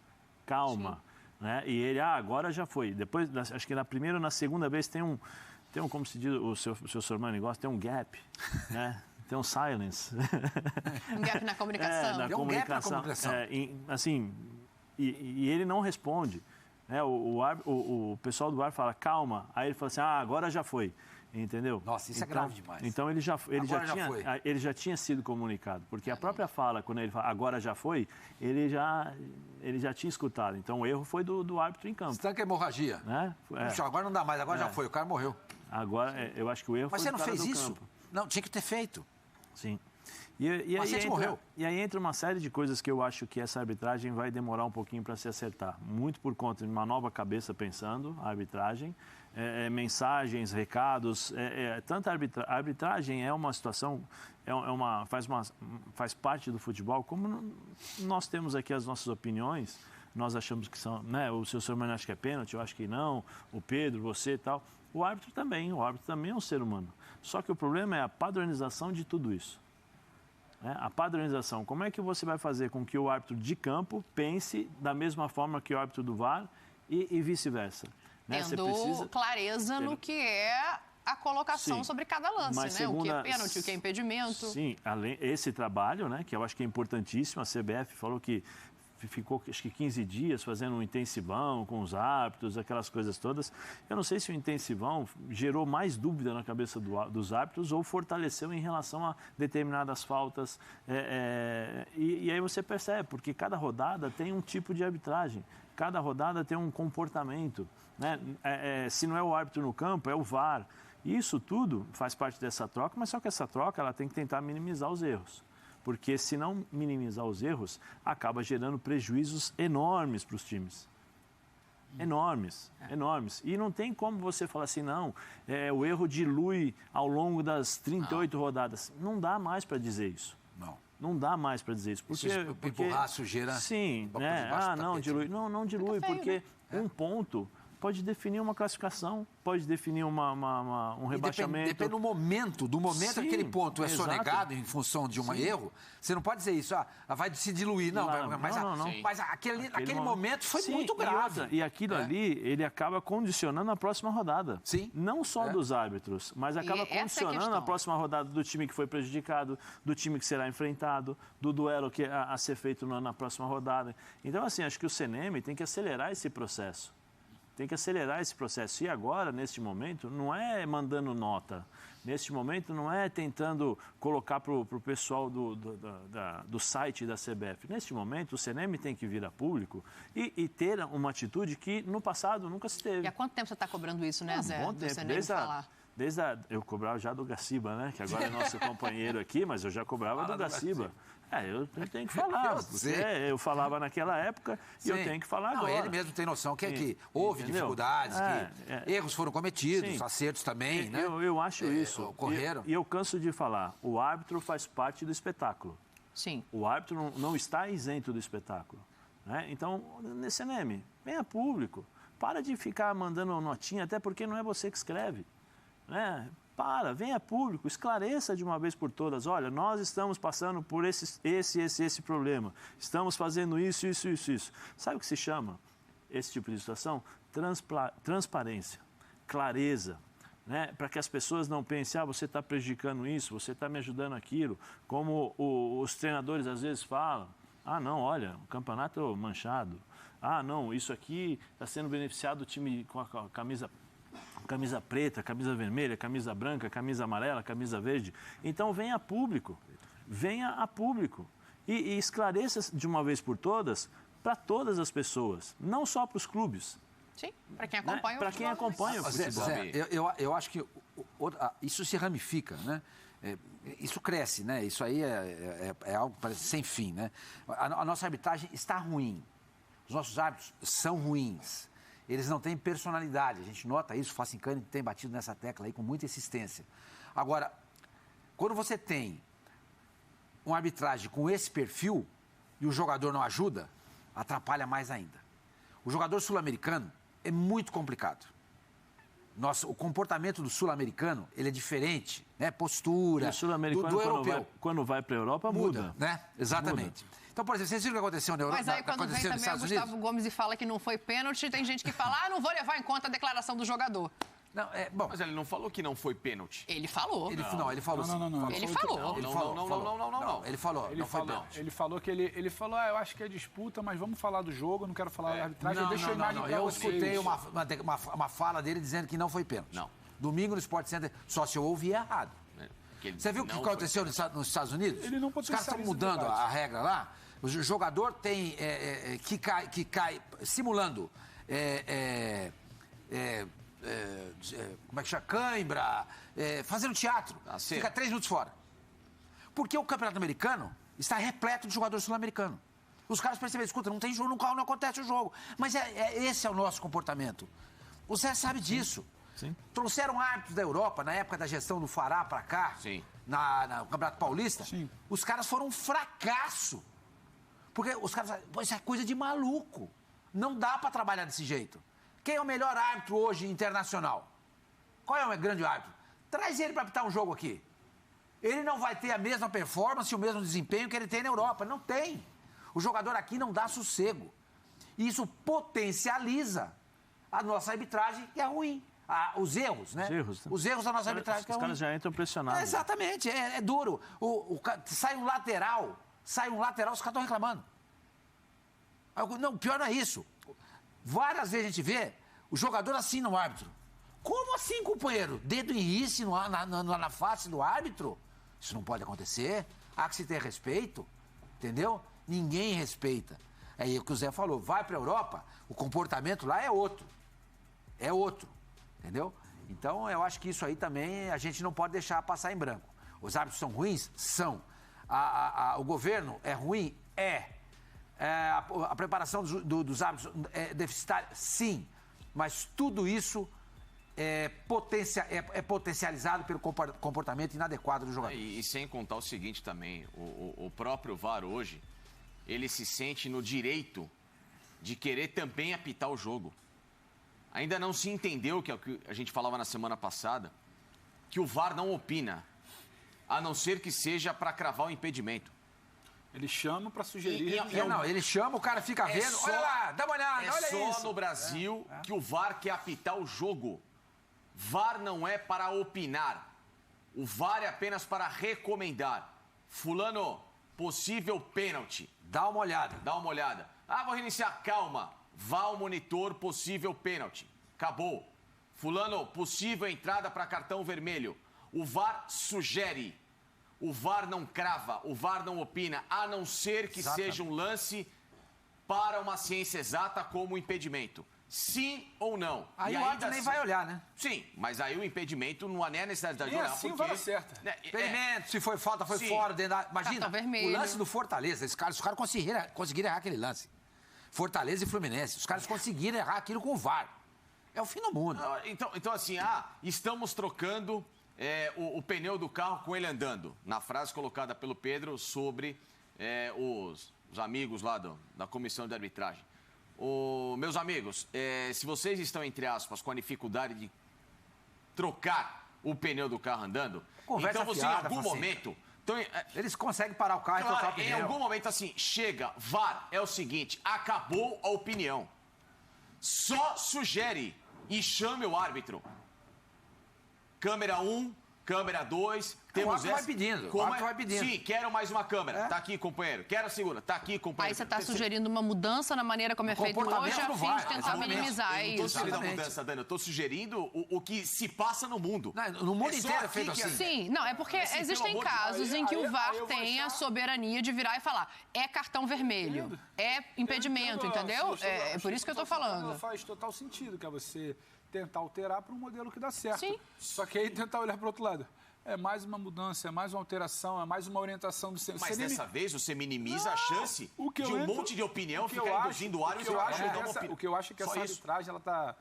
calma. Sim. Né? E ele, agora já foi. Depois, acho que na primeira ou na segunda vez tem um como se diz, o seu Sormani gosta, tem um gap, né? Tem um silence. Um gap na comunicação. Um gap na comunicação. Assim, e ele não responde. Né? O pessoal do VAR fala, calma. Aí ele fala assim, agora já foi. Entendeu? Nossa, isso é grave demais. Então ele já tinha sido comunicado, porque a própria fala, quando ele fala agora já foi, ele já tinha escutado. Então o erro foi do árbitro em campo. Estanca hemorragia. Né? Puxa, agora não dá mais, agora já foi, o cara morreu. Agora, eu acho que o erro foi do cara do campo. Mas você não fez isso? Não, tinha que ter feito. Sim. E aí entra uma série de coisas que eu acho que essa arbitragem vai demorar um pouquinho para se acertar. Muito por conta de uma nova cabeça pensando a arbitragem, mensagens, recados. Tanta arbitragem é uma situação, faz parte do futebol, como nós temos aqui as nossas opiniões, nós achamos que são, né? O seu Sormani acha que é pênalti, eu acho que não, o Pedro, você e tal. O árbitro também é um ser humano. Só que o problema é a padronização de tudo isso. A padronização. Como é que você vai fazer com que o árbitro de campo pense da mesma forma que o árbitro do VAR e vice-versa? Tendo clareza no que é a colocação sobre cada lance, né? O que é pênalti, o que é impedimento. Sim, esse trabalho, né, que eu acho que é importantíssimo, a CBF falou que ficou, acho que 15 dias fazendo um intensivão com os árbitros, aquelas coisas todas. Eu não sei se o intensivão gerou mais dúvida na cabeça dos árbitros ou fortaleceu em relação a determinadas faltas. E aí você percebe, porque cada rodada tem um tipo de arbitragem, cada rodada tem um comportamento, né? Se não é o árbitro no campo, é o VAR. Isso tudo faz parte dessa troca, mas só que essa troca ela tem que tentar minimizar os erros. Porque se não minimizar os erros, acaba gerando prejuízos enormes para os times. Enormes. E não tem como você falar assim, não, o erro dilui ao longo das 38 rodadas. Não dá mais para dizer isso. Não dá mais para dizer isso. Porque empurrar a sujeira. Sim, né? Não dilui. Não dilui, porque um ponto pode definir uma classificação, pode definir um rebaixamento. Depende do momento Sim, aquele ponto é sonegado em função de um erro. Você não pode dizer isso, vai se diluir. Não, mas aquele momento foi muito grave. E aquilo ali, ele acaba condicionando a próxima rodada. Sim. Não só dos árbitros, mas acaba condicionando a próxima rodada do time que foi prejudicado, do time que será enfrentado, do duelo que a ser feito na próxima rodada. Então, assim, acho que o CNM tem que acelerar esse processo. E agora, neste momento, não é mandando nota. Neste momento, não é tentando colocar para o pessoal do site da CBF. Neste momento, o CNM tem que vir a público e ter uma atitude que, no passado, nunca se teve. E há quanto tempo você está cobrando isso, né, Zé? Bom tempo, eu cobrava já do Gaciba, né? Que agora é nosso companheiro aqui, mas eu já cobrava do Gaciba. Eu tenho que falar, porque eu falava naquela época e eu tenho que falar agora. Ele mesmo tem noção que houve dificuldades, que erros foram cometidos, acertos também, né? Eu acho isso. Ocorreram. E eu canso de falar, o árbitro faz parte do espetáculo. Sim. O árbitro não está isento do espetáculo. Né? Então, nesse CNM, venha público. Para de ficar mandando notinha, até porque não é você que escreve. Né? Venha público, esclareça de uma vez por todas. Olha, nós estamos passando por esse problema. Estamos fazendo isso. Sabe o que se chama esse tipo de situação? Transparência, clareza. Né? Para que as pessoas não pensem, você está prejudicando isso, você está me ajudando aquilo. Como os treinadores às vezes falam, não, olha, o campeonato manchado. Não, isso aqui está sendo beneficiado o time com a camisa preta, camisa vermelha, camisa branca, camisa amarela, camisa verde. Então venha a público e esclareça de uma vez por todas para todas as pessoas, não só para os clubes. Sim, para quem acompanha o futebol. Para quem acompanha o futebol. Eu acho que isso se ramifica, né? Isso cresce, né? Isso aí é algo parece sem fim, né? A nossa arbitragem está ruim. Os nossos árbitros são ruins. Eles não têm personalidade. A gente nota isso, o Facincani tem batido nessa tecla aí com muita insistência. Agora, quando você tem uma arbitragem com esse perfil e o jogador não ajuda, atrapalha mais ainda. O jogador sul-americano é muito complicado. O comportamento do sul-americano, ele é diferente, né? Postura, e o sul-americano, do europeu. Quando vai para a Europa, muda. Né? Exatamente. Muda. Então, por exemplo, vocês viram o que aconteceu na Europa? Mas aí, quando vem também o Gustavo Gomes e fala que não foi pênalti, tem gente que fala, não vou levar em conta a declaração do jogador. Bom. Mas ele não falou que não foi pênalti. Ele falou. Ele falou sim. Não. Ele falou. Ele falou, não foi pênalti. Ele falou que ele falou, eu acho que é disputa, mas vamos falar do jogo, eu não quero falar da arbitragem. Eu escutei uma fala dele dizendo que não foi pênalti. Não. Domingo no Sport Center, só se eu ouvi errado. Você viu o que aconteceu nos Estados Unidos? Os caras estão mudando a regra lá. O jogador tem que cai simulando como é que chama? Cãibra, fazendo teatro. Fica 3 minutos fora. Porque o campeonato americano está repleto de jogador sul-americano. Os caras perceberam, escuta, não tem jogo, não acontece o jogo. Mas esse é o nosso comportamento. O Zé sabe disso. Sim. Trouxeram árbitros da Europa, na época da gestão do Fará para cá, no Campeonato Paulista. Sim. Os caras foram um fracasso. Porque os caras falam, isso é coisa de maluco. Não dá para trabalhar desse jeito. Quem é o melhor árbitro hoje internacional? Qual é o grande árbitro? Traz ele para apitar um jogo aqui. Ele não vai ter a mesma performance, o mesmo desempenho que ele tem na Europa. Não tem. O jogador aqui não dá sossego. E isso potencializa a nossa arbitragem, que é ruim. Os erros, né? Os erros da nossa arbitragem, que é ruim. Os caras já entram pressionados. Exatamente, é duro. Sai um lateral, os caras estão reclamando. Não, pior não é isso. Várias vezes a gente vê o jogador assim no árbitro. Como assim, companheiro? Dedo em rice na face do árbitro? Isso não pode acontecer. Há que se ter respeito, entendeu? Ninguém respeita. É o que o Zé falou. Vai para a Europa, o comportamento lá é outro. É outro, entendeu? Então, eu acho que isso aí também a gente não pode deixar passar em branco. Os árbitros são ruins? São. O governo é ruim? É. A preparação dos árbitros é deficitária? Sim. Mas tudo isso é potencializado pelo comportamento inadequado do jogador. E sem contar o seguinte também, o próprio VAR hoje, ele se sente no direito de querer também apitar o jogo. Ainda não se entendeu, que é o que a gente falava na semana passada, que o VAR não opina, a não ser que seja para cravar o impedimento. Ele chama para sugerir. Não, ele chama, o cara fica vendo. Olha lá, dá uma olhada, olha isso. É só no Brasil que o VAR quer apitar o jogo. VAR não é para opinar. O VAR é apenas para recomendar. Fulano, possível pênalti. Dá uma olhada. Dá uma olhada. Vou reiniciar. Calma. Vá ao monitor, possível pênalti. Acabou. Fulano, possível entrada para cartão vermelho. O VAR sugere. O VAR não crava, o VAR não opina, a não ser que seja um lance para uma ciência exata como o impedimento. Sim ou não? Aí o árbitro nem vai olhar, né? Sim, mas aí o impedimento não há nem a necessidade de olhar. Assim vai certo. Impedimento, se foi falta, foi fora. Imagina, o lance do Fortaleza, os caras conseguiram errar aquele lance. Fortaleza e Fluminense, os caras conseguiram errar aquilo com o VAR. É o fim do mundo. Então assim, estamos trocando o pneu do carro com ele andando. Na frase colocada pelo Pedro sobre os amigos lá da comissão de arbitragem. Meus amigos, se vocês estão, entre aspas, com a dificuldade de trocar o pneu do carro andando, conversa então você fiada, em algum momento... Então, eles conseguem parar o carro e trocar o pneu. Em algum momento, assim, chega, VAR, é o seguinte, acabou a opinião. Só sugere e chame o árbitro. Câmera 1, câmera 2, temos essa... vai pedindo, o árbitro vai pedindo. Sim, quero mais uma câmera. Tá aqui, companheiro. Quero a segunda. Tá aqui, companheiro. Aí você está sugerindo uma mudança na maneira como é feito hoje, a fim de tentar minimizar isso. Eu não estou sugerindo a mudança, Dani. Eu estou sugerindo o que se passa no mundo. No mundo inteiro é feito assim. Sim, não, é porque existem casos em que o VAR tem a soberania de virar e falar, é cartão vermelho, é impedimento, entendeu? É por isso que eu estou falando. Faz total sentido, que é você tentar alterar para um modelo que dá certo. Sim. Só que aí tentar olhar para o outro lado. É mais uma mudança, é mais uma alteração, é mais uma orientação do seu... Mas dessa vez você minimiza a chance de um monte de opinião ficar induzindo o árbitro. O que eu acho é que essa arbitragem, ela tá...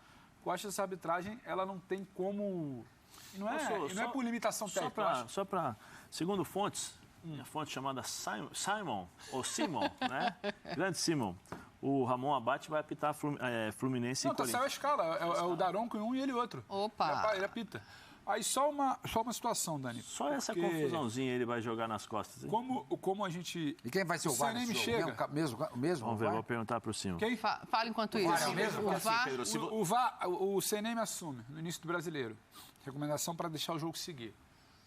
Eu acho que essa arbitragem, ela não tem como... Não é por limitação técnica. Só para... Segundo fontes, a fonte chamada Simon, né? Grande Simon. O Ramon Abate vai apitar Fluminense e Corinthians. Não, saiu a escala. É o Daronco em um e ele outro. Opa! Ele apita. Aí só uma situação, Dani. Só essa confusãozinha ele vai jogar nas costas. Hein? Como a gente... E quem vai ser o VAR? Mesmo? Vamos ver, vou perguntar para o Simon. Fala enquanto isso. O VAR, o CNM assume no início do Brasileiro. Recomendação para deixar o jogo seguir.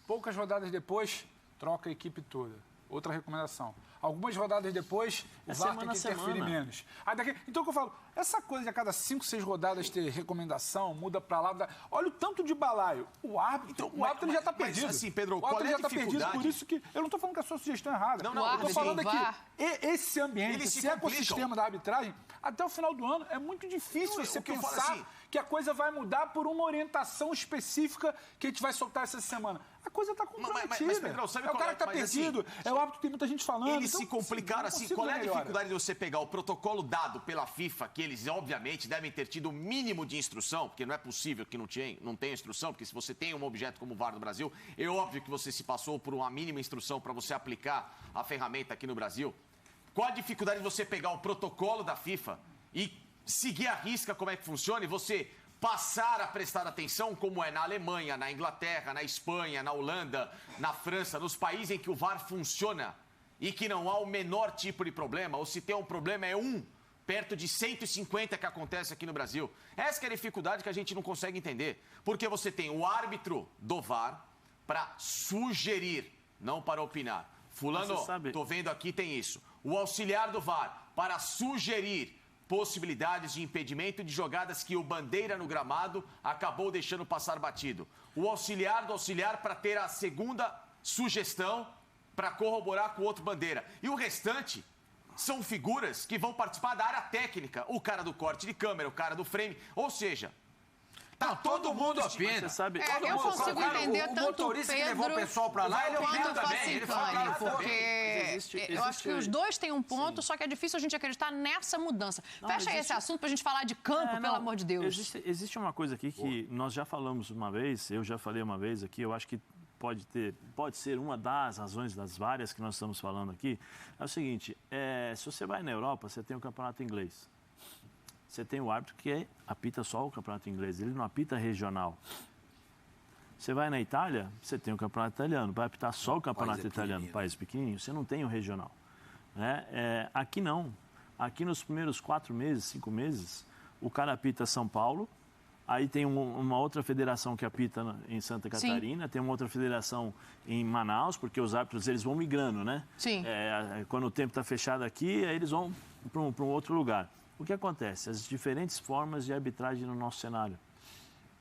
Poucas rodadas depois, troca a equipe toda. Outra recomendação. Algumas rodadas depois, o VAR tem que interferir menos. Então, o que eu falo, essa coisa de a cada 5, 6 rodadas ter recomendação, muda para lá... Olha o tanto de balaio. O árbitro ele já está perdido. Mas, assim, Pedro, o árbitro já está perdido, por isso que... Eu não estou falando que a sua sugestão é errada. Não, eu estou falando que esse ambiente, esse ecossistema da arbitragem, até o final do ano, é muito difícil você pensar que a coisa vai mudar por uma orientação específica que a gente vai soltar essa semana. A coisa está comprometida. Mas Pedro, sabe é o cara que está perdido, assim, é o árbitro que tem muita gente falando. Eles se complicaram assim. Qual é a dificuldade de você pegar o protocolo dado pela FIFA, que eles, obviamente, devem ter tido o mínimo de instrução, porque não é possível que não tenha instrução, porque se você tem um objeto como o VAR no Brasil, é óbvio que você se passou por uma mínima instrução para você aplicar a ferramenta aqui no Brasil. Qual a dificuldade de você pegar o protocolo da FIFA e seguir à risca como é que funciona e você passar a prestar atenção, como é na Alemanha, na Inglaterra, na Espanha, na Holanda, na França, nos países em que o VAR funciona e que não há o menor tipo de problema, ou se tem um problema é perto de 150 que acontece aqui no Brasil. Essa que é a dificuldade que a gente não consegue entender. Porque você tem o árbitro do VAR para sugerir, não para opinar. Fulano, tô vendo aqui, tem isso. O auxiliar do VAR para sugerir possibilidades de impedimento de jogadas que o bandeira no gramado acabou deixando passar batido. O auxiliar do auxiliar para ter a segunda sugestão para corroborar com o outro bandeira. E o restante são figuras que vão participar da área técnica. O cara do corte de câmera, o cara do frame. Ou seja, tá todo mundo opina. Eu consigo entender tanto o motorista que levou o pessoal para lá, ele opina também. Ele fala porque eu acho que os dois têm um ponto, só que é difícil a gente acreditar nessa mudança. Fecha aí esse assunto pra gente falar de campo, pelo amor de Deus. Existe uma coisa aqui que nós já falamos uma vez, eu já falei uma vez aqui, eu acho que pode ser uma das razões, das várias que nós estamos falando aqui, é o seguinte, se você vai na Europa, você tem o campeonato inglês. Você tem o árbitro que apita só o campeonato inglês, ele não apita regional. Você vai na Itália, você tem o campeonato italiano, vai apitar só o campeonato italiano, país pequenininho, você não tem o regional. Aqui não. Aqui nos primeiros 4 meses, 5 meses, o cara apita São Paulo, aí tem uma outra federação que apita em Santa Catarina, tem uma outra federação em Manaus, porque os árbitros eles vão migrando, né? Sim. Quando o tempo está fechado aqui, aí eles vão para um outro lugar. O que acontece? As diferentes formas de arbitragem no nosso cenário.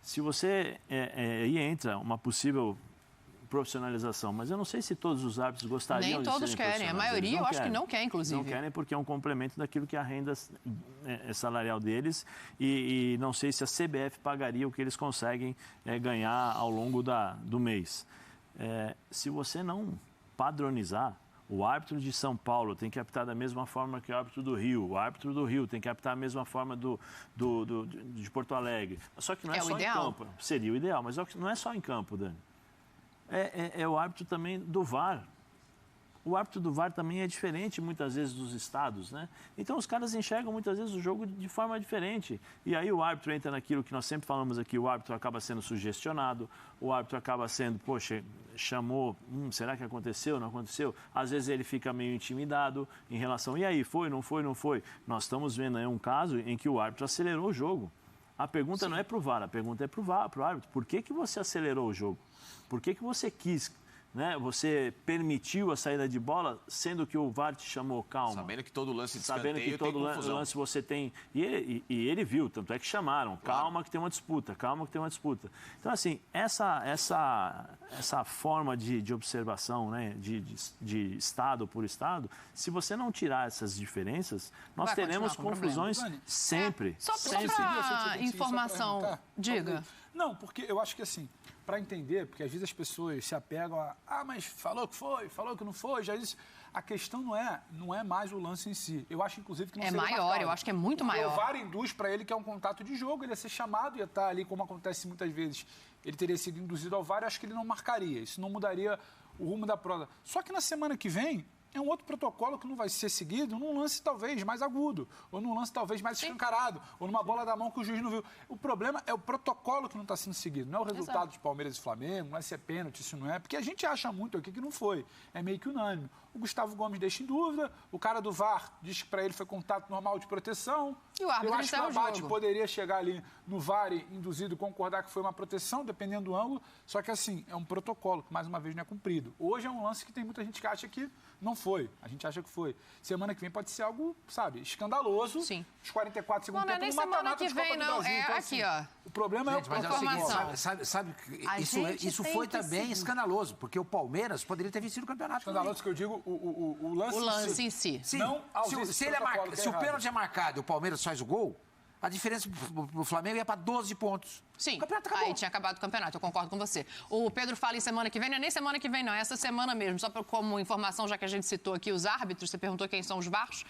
Se você... aí entra uma possível profissionalização, mas eu não sei se todos os árbitros gostariam de serem Nem todos querem, a maioria eu acho que não quer, inclusive. Não querem porque é um complemento daquilo que a renda salarial deles e não sei se a CBF pagaria o que eles conseguem ganhar ao longo do mês. Se você não padronizar, o árbitro de São Paulo tem que apitar da mesma forma que o árbitro do Rio. O árbitro do Rio tem que apitar da mesma forma de Porto Alegre. Só que não é só em campo. Seria o ideal, mas não é só em campo, Dani. É o árbitro também do VAR. O árbitro do VAR também é diferente, muitas vezes, dos estados, né? Então, os caras enxergam, muitas vezes, o jogo de forma diferente. E aí, o árbitro entra naquilo que nós sempre falamos aqui, o árbitro acaba sendo sugestionado, o árbitro acaba sendo, poxa, chamou, será que aconteceu, não aconteceu? Às vezes, ele fica meio intimidado em relação, e aí, foi, não foi, não foi? Nós estamos vendo aí um caso em que o árbitro acelerou o jogo. A pergunta não é para o VAR, a pergunta é para o árbitro. Por que você acelerou o jogo? Por que você quis, né? Você permitiu a saída de bola, sendo que o VAR te chamou, calma. Sabendo que todo lance de escanteio tem confusão. Sabendo que todo lance você tem... E ele viu, tanto é que chamaram. Calma que tem uma disputa, calma que tem uma disputa. Então, assim, essa forma de observação, né? de estado por estado, se você não tirar essas diferenças, nós teremos confusões sempre. Só para informação, diga. Não, porque eu acho que assim, para entender, porque às vezes as pessoas se apegam a, mas falou que foi, falou que não foi, já disse. A questão não é mais o lance em si. Eu acho, inclusive, que não seria maior, marcado. eu acho que é muito maior. O VAR induz para ele que é um contato de jogo, ele ia ser chamado, ia estar ali, como acontece muitas vezes, ele teria sido induzido ao VAR, eu acho que ele não marcaria, isso não mudaria o rumo da prova. Só que na semana que vem, é um outro protocolo que não vai ser seguido num lance talvez mais agudo, ou num lance talvez mais escancarado, ou numa bola da mão que o juiz não viu. O problema é o protocolo que não está sendo seguido, não é o resultado de Palmeiras e Flamengo, não é se é pênalti, se não é, porque a gente acha muito aqui que não foi, é meio que unânime. O Gustavo Gomes deixa em dúvida, o cara do VAR diz que para ele foi contato normal de proteção. E o árbitro eu acho que o abate poderia chegar ali no VAR induzido, concordar que foi uma proteção, dependendo do ângulo, só que assim, é um protocolo que mais uma vez não é cumprido. Hoje é um lance que tem muita gente que acha que não foi, a gente acha que foi. Semana que vem pode ser algo, sabe, escandaloso. Sim. Os 44 segundos tempo no mata-mata de Copa do Brasil. Então, aqui, assim, ó. O problema gente, é o seguinte, sabe isso foi também escandaloso, porque o Palmeiras poderia ter vencido o campeonato. Escandaloso que eu digo, o lance em si. Sim. Não, se o pênalti é marcado e o Palmeiras faz o gol, a diferença pro Flamengo ia para 12 pontos. Sim, o campeonato acabou. Aí tinha acabado o campeonato, eu concordo com você. O Pedro fala em semana que vem, não é nem semana que vem, não, é essa semana mesmo. Só como informação, já que a gente citou aqui os árbitros, você perguntou quem são os VARs.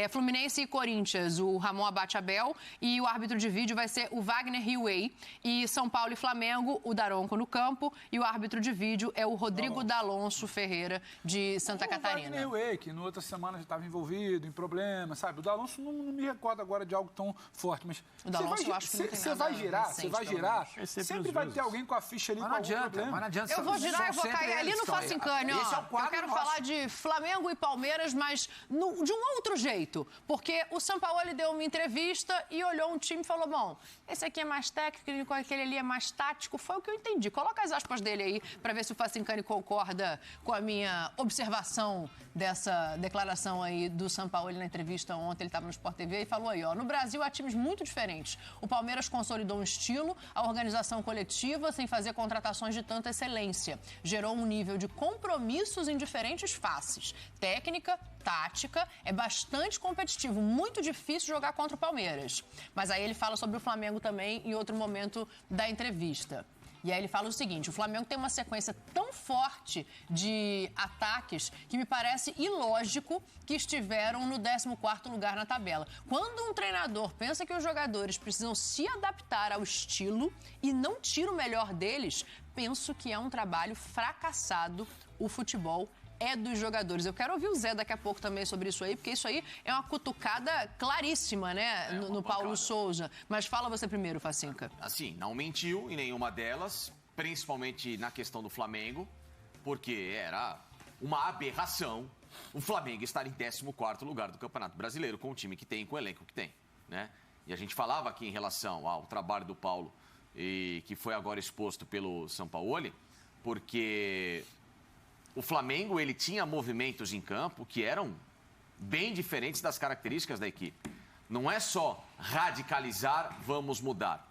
Fluminense e Corinthians, o Ramon Abate Abel, e o árbitro de vídeo vai ser o Wagner Riway. E São Paulo e Flamengo, o Daronco no campo, e o árbitro de vídeo é o Rodrigo D'Alonso Ferreira, de Santa Catarina. O Wagner Riway, que na outra semana já estava envolvido em problemas, sabe? O D'Alonso não me recordo agora de algo tão forte, mas o D'Alonso eu acho que não tem você nada vai girar, recente, você vai girar, sempre vai ter alguém com a ficha ali. Mas não adianta, mas não adianta. Eu vou girar e vou cair ali no Facincani, ó. Esse é o quadro eu quero nosso. falar de Flamengo e Palmeiras, mas de um outro jeito. Porque o Sampaoli deu uma entrevista e olhou um time e falou, bom, esse aqui é mais técnico, aquele ali é mais tático. Foi o que eu entendi. Coloca as aspas dele aí para ver se o Facincani concorda com a minha observação dessa declaração aí do Sampaoli na entrevista ontem. Ele estava no Sport TV e falou aí, ó, no Brasil há times muito diferentes. O Palmeiras consolidou um estilo, a organização coletiva, sem fazer contratações de tanta excelência. Gerou um nível de compromissos em diferentes faces. Técnica, tática, é bastante competitivo, muito difícil jogar contra o Palmeiras. Mas aí ele fala sobre o Flamengo também em outro momento da entrevista. E aí ele fala o seguinte, o Flamengo tem uma sequência tão forte de ataques que me parece ilógico que estiveram no 14º lugar na tabela. Quando um treinador pensa que os jogadores precisam se adaptar ao estilo e não tira o melhor deles, penso que é um trabalho fracassado. O futebol é dos jogadores. Eu quero ouvir o Zé daqui a pouco também sobre isso aí, porque isso aí é uma cutucada claríssima, né, no Paulo Souza. Mas fala você primeiro, Facinca. Assim, não mentiu em nenhuma delas, principalmente na questão do Flamengo, porque era uma aberração o Flamengo estar em 14º lugar do Campeonato Brasileiro, com o time que tem, com o elenco que tem, né? E a gente falava aqui em relação ao trabalho do Paulo, e que foi agora exposto pelo Sampaoli, porque o Flamengo, ele tinha movimentos em campo que eram bem diferentes das características da equipe. Não é só radicalizar, vamos mudar.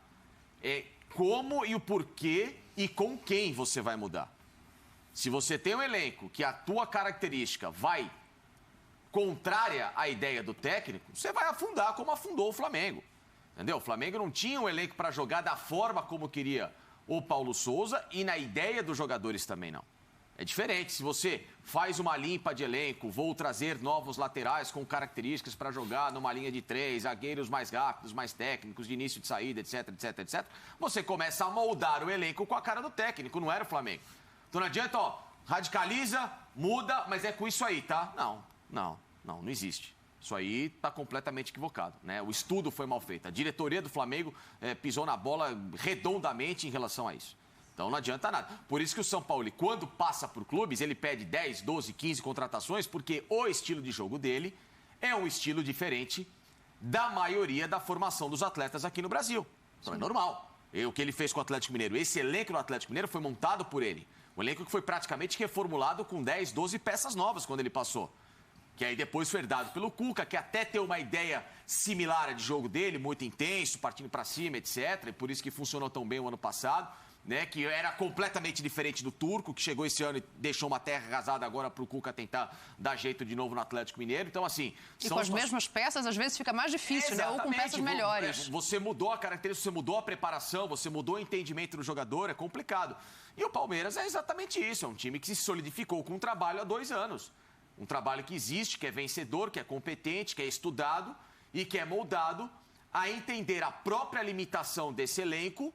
É como e o porquê e com quem você vai mudar. Se você tem um elenco que a tua característica vai contrária à ideia do técnico, você vai afundar como afundou o Flamengo. Entendeu? O Flamengo não tinha um elenco para jogar da forma como queria o Paulo Souza e na ideia dos jogadores também não. É diferente. Se você faz uma limpa de elenco, vou trazer novos laterais com características para jogar numa linha de 3, zagueiros mais rápidos, mais técnicos, de início de saída, etc, etc, etc. Você começa a moldar o elenco com a cara do técnico, não era o Flamengo. Então não adianta, ó, radicaliza, muda, mas é com isso aí, tá? Não existe. Isso aí está completamente equivocado, né? O estudo foi mal feito. A diretoria do Flamengo pisou na bola redondamente em relação a isso. Então não adianta nada. Por isso que o São Paulo, quando passa por clubes, ele pede 10, 12, 15 contratações, porque o estilo de jogo dele é um estilo diferente da maioria da formação dos atletas aqui no Brasil. Então é normal. O que ele fez com o Atlético Mineiro, esse elenco do Atlético Mineiro foi montado por ele. Um elenco que foi praticamente reformulado com 10, 12 peças novas quando ele passou. Que aí depois foi herdado pelo Cuca, que até tem uma ideia similar de jogo dele, muito intenso, partindo para cima, etc. E por isso que funcionou tão bem o ano passado. Né, que era completamente diferente do Turco, que chegou esse ano e deixou uma terra arrasada agora para o Cuca tentar dar jeito de novo no Atlético Mineiro. Então, assim... E com as mesmas peças, às vezes fica mais difícil, né? Ou com peças melhores. Você mudou a característica, você mudou a preparação, você mudou o entendimento do jogador, é complicado. E o Palmeiras é exatamente isso, é um time que se solidificou com um trabalho há 2 anos. Um trabalho que existe, que é vencedor, que é competente, que é estudado e que é moldado a entender a própria limitação desse elenco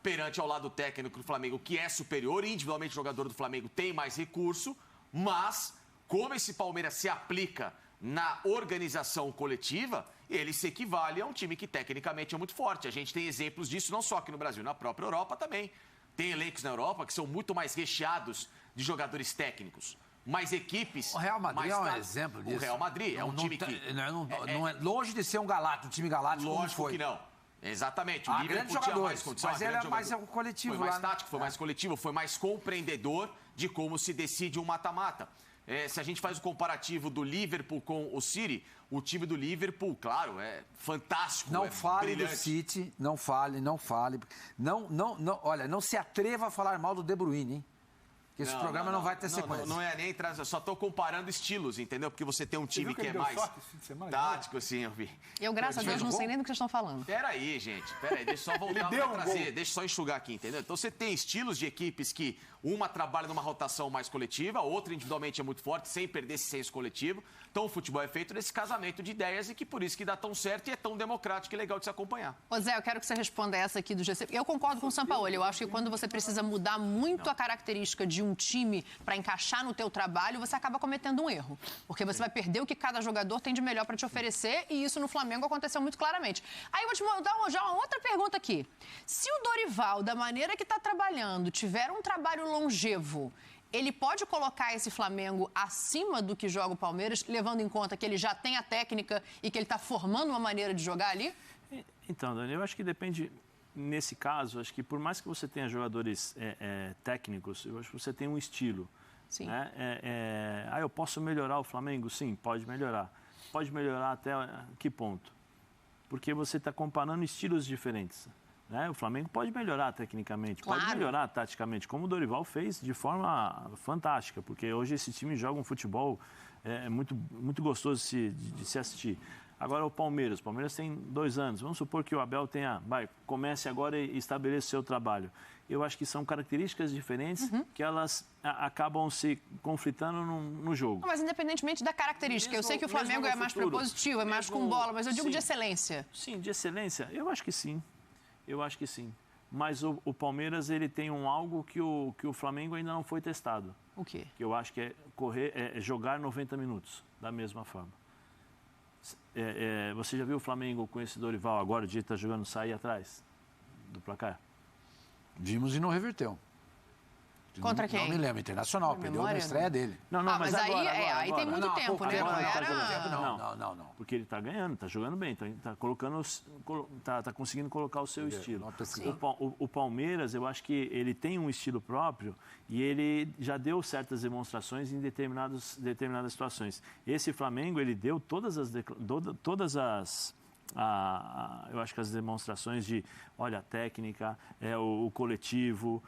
perante ao lado técnico do Flamengo, que é superior, e individualmente o jogador do Flamengo tem mais recurso, mas como esse Palmeiras se aplica na organização coletiva, ele se equivale a um time que tecnicamente é muito forte. A gente tem exemplos disso não só aqui no Brasil, na própria Europa também. Tem elencos na Europa que são muito mais recheados de jogadores técnicos. Mais equipes... O Real Madrid é um exemplo disso. O Real Madrid é um time que... Não é longe de ser um time galáctico. Lógico que não. Exatamente. O Liverpool tinha mais condição. Mas ele é mais coletivo. Foi mais tático, foi mais coletivo, foi mais compreendedor de como se decide um mata-mata. Se a gente faz o comparativo do Liverpool com o City, o time do Liverpool, claro, é fantástico. Não fale do City, não fale. Olha, não se atreva a falar mal do De Bruyne, hein? Que esse programa não vai ter sequência. Não é nem eu só tô comparando estilos, entendeu? Porque você tem um time que é mais tático, assim, eu vi. Eu, graças a Deus, não sei nem do que vocês estão falando. Peraí, gente. Peraí, deixa eu só voltar pra trazer. Deixa eu só enxugar aqui, entendeu? Então você tem estilos de equipes que uma trabalha numa rotação mais coletiva, outra individualmente é muito forte, sem perder esse senso coletivo. Então o futebol é feito nesse casamento de ideias e que por isso que dá tão certo e é tão democrático e legal de se acompanhar. Ô Zé, eu quero que você responda essa aqui do GC. Eu concordo com o Sampaoli. Eu acho que quando você precisa mudar muito a característica de um time para encaixar no teu trabalho, você acaba cometendo um erro. Porque você vai perder o que cada jogador tem de melhor para te oferecer e isso no Flamengo aconteceu muito claramente. Aí eu vou te mandar já uma outra pergunta aqui. Se o Dorival, da maneira que está trabalhando, tiver um trabalho longevo, ele pode colocar esse Flamengo acima do que joga o Palmeiras, levando em conta que ele já tem a técnica e que ele está formando uma maneira de jogar ali? Então, Dani, eu acho que depende, nesse caso, acho que por mais que você tenha jogadores técnicos, eu acho que você tem um estilo. Sim. Né? Eu posso melhorar o Flamengo? Sim, pode melhorar. Pode melhorar até que ponto? Porque você está comparando estilos diferentes. Né? O Flamengo pode melhorar tecnicamente, claro, pode melhorar taticamente, como o Dorival fez de forma fantástica, porque hoje esse time joga um futebol muito, muito gostoso de se assistir. Agora o Palmeiras tem 2 anos, vamos supor que o Abel comece agora e estabeleça o seu trabalho. Eu acho que são características diferentes que elas acabam se conflitando no jogo. Mas independentemente da característica, eu sei que o Flamengo é mais propositivo, é mais com bola, mas eu digo de excelência. Sim, de excelência, eu acho que sim. Eu acho que sim. Mas o Palmeiras ele tem algo que o Flamengo ainda não foi testado. O quê? Que eu acho que é jogar 90 minutos, da mesma forma. Você já viu o Flamengo com esse Dorival agora, o dia que está jogando, sair atrás do placar? Vimos e não reverteu. Contra quem? Não me lembro, Internacional, perdeu na estreia dele. Não, mas agora, aí tem muito tempo, né? Não. Porque ele está ganhando, está jogando bem, está conseguindo colocar o seu estilo. O Palmeiras, eu acho que ele tem um estilo próprio e ele já deu certas demonstrações em determinadas situações. Esse Flamengo, ele deu todas as eu acho que as demonstrações de, olha, a técnica, o coletivo,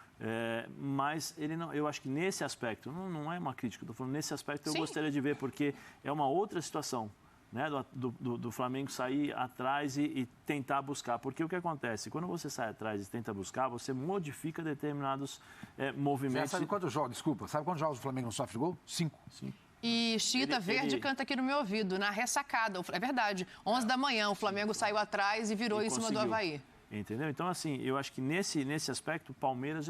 mas ele não, eu acho que nesse aspecto, não é uma crítica, estou falando nesse aspecto eu gostaria de ver, porque é uma outra situação, né, do Flamengo sair atrás e tentar buscar, porque o que acontece, quando você sai atrás e tenta buscar, você modifica determinados movimentos. Sabe quantos jogos, sabe quantos jogos o Flamengo não sofre gol? 5. E Chita Verde canta aqui no meu ouvido, na ressacada. É verdade, 11 da manhã, o Flamengo saiu atrás e virou em cima do Avaí. Entendeu? Então, assim, eu acho que nesse aspecto o Palmeiras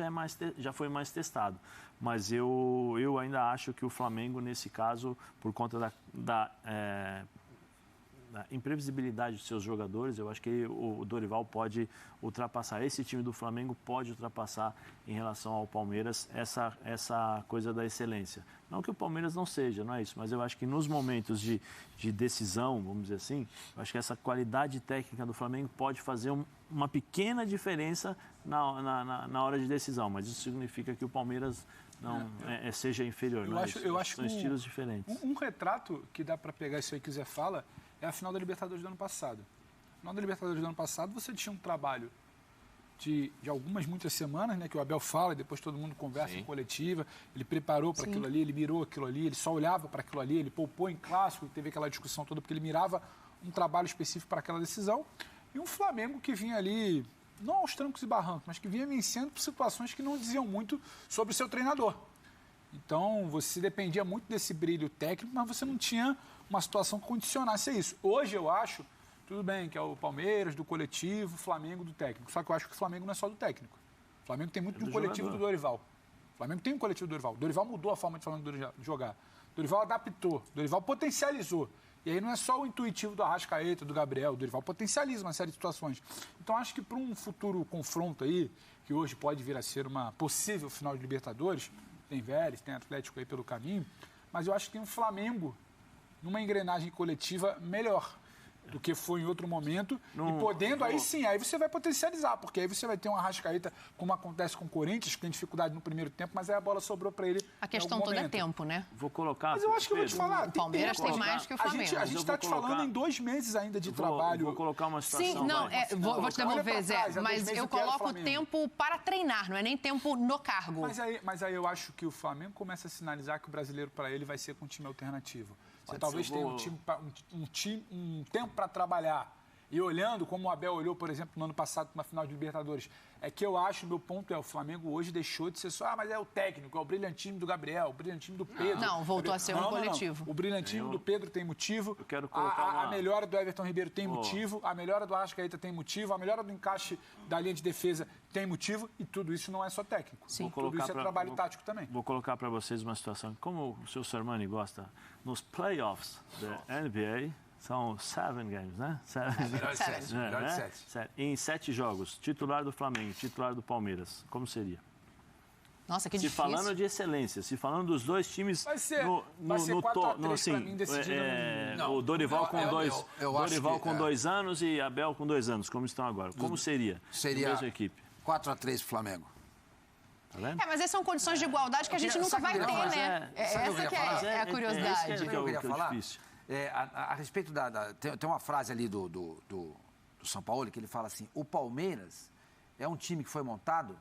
já foi mais testado. Mas eu ainda acho que o Flamengo, nesse caso, por conta da imprevisibilidade dos seus jogadores, eu acho que o Dorival pode ultrapassar. Esse time do Flamengo pode ultrapassar em relação ao Palmeiras essa coisa da excelência. Não que o Palmeiras não seja, não é isso, mas eu acho que nos momentos de decisão, vamos dizer assim, eu acho que essa qualidade técnica do Flamengo pode fazer uma pequena diferença na hora de decisão, mas isso significa que o Palmeiras não seja inferior. Eu acho são estilos diferentes. Um retrato que dá para pegar isso aí que o Zé fala é a final da Libertadores do ano passado. Na final da Libertadores do ano passado, você tinha um trabalho de muitas semanas, né, que o Abel fala e depois todo mundo conversa em coletiva. Ele preparou para aquilo ali, ele mirou aquilo ali, ele só olhava para aquilo ali, ele poupou em clássico, teve aquela discussão toda porque ele mirava um trabalho específico para aquela decisão. E um Flamengo que vinha ali, não aos trancos e barrancos, mas que vinha vencendo por situações que não diziam muito sobre o seu treinador. Então, você dependia muito desse brilho técnico, mas você não tinha uma situação que condicionasse a isso. Hoje, eu acho, tudo bem, que é o Palmeiras, do coletivo, o Flamengo, do técnico. Só que eu acho que o Flamengo não é só do técnico. O Flamengo tem muito de um coletivo do Dorival. O Flamengo tem um coletivo do Dorival. O Dorival mudou a forma de Flamengo jogar. O Dorival adaptou. O Dorival potencializou. E aí não é só o intuitivo do Arrascaeta, do Gabriel. O Dorival potencializa uma série de situações. Então, acho que para um futuro confronto aí, que hoje pode vir a ser uma possível final de Libertadores, tem Vélez, tem Atlético aí pelo caminho, mas eu acho que tem um Flamengo numa engrenagem coletiva melhor. do que foi em outro momento. E podendo, aí sim, aí você vai potencializar, porque aí você vai ter um Arrascaeta, como acontece com o Corinthians, que tem dificuldade no primeiro tempo, mas aí a bola sobrou para ele. A questão toda é tempo, né? Vou colocar... Mas eu acho que eu vou te falar... O Palmeiras tem mais que o Flamengo. A gente está te falando em 2 meses ainda de trabalho. Vou colocar uma situação... Sim, não, vou te devolver, Zé, mas eu coloco tempo para treinar, não é nem tempo no cargo. Mas aí eu acho que o Flamengo começa a sinalizar que o brasileiro, para ele, vai ser com um time alternativo. Você talvez tenha um tempo para trabalhar. E olhando, como o Abel olhou, por exemplo, no ano passado, na final de Libertadores, é que eu acho, meu ponto é, o Flamengo hoje deixou de ser só, mas é o técnico, é o brilhantismo do Gabriel, o brilhantismo do Pedro. Não, voltou a ser um coletivo. Não. O brilhantismo do Pedro tem motivo, eu quero colocar a melhora do Everton Ribeiro tem motivo, a melhora do Arrascaeta tem motivo, a melhora do encaixe da linha de defesa tem motivo, e tudo isso não é só técnico. Sim. Tudo isso é trabalho tático também. Vou colocar para vocês uma situação, como o seu Sormani gosta, nos playoffs da NBA... São 7 games, né? Melhor de 7. Em 7 jogos, titular do Flamengo, titular do Palmeiras, como seria? Nossa, que difícil. Se falando de excelência, se falando dos dois times vai ser 4-3 para mim decidido o Dorival com 2 anos e Abel com 2 anos, como estão agora. Como seria a mesma equipe? 4-3 pro Flamengo. Tá vendo? Mas essas são condições de igualdade que a gente nunca vai ter, né? Essa que é a curiosidade. Eu queria falar. A respeito tem uma frase ali do São Paulo que ele fala assim: o Palmeiras é um time que foi montado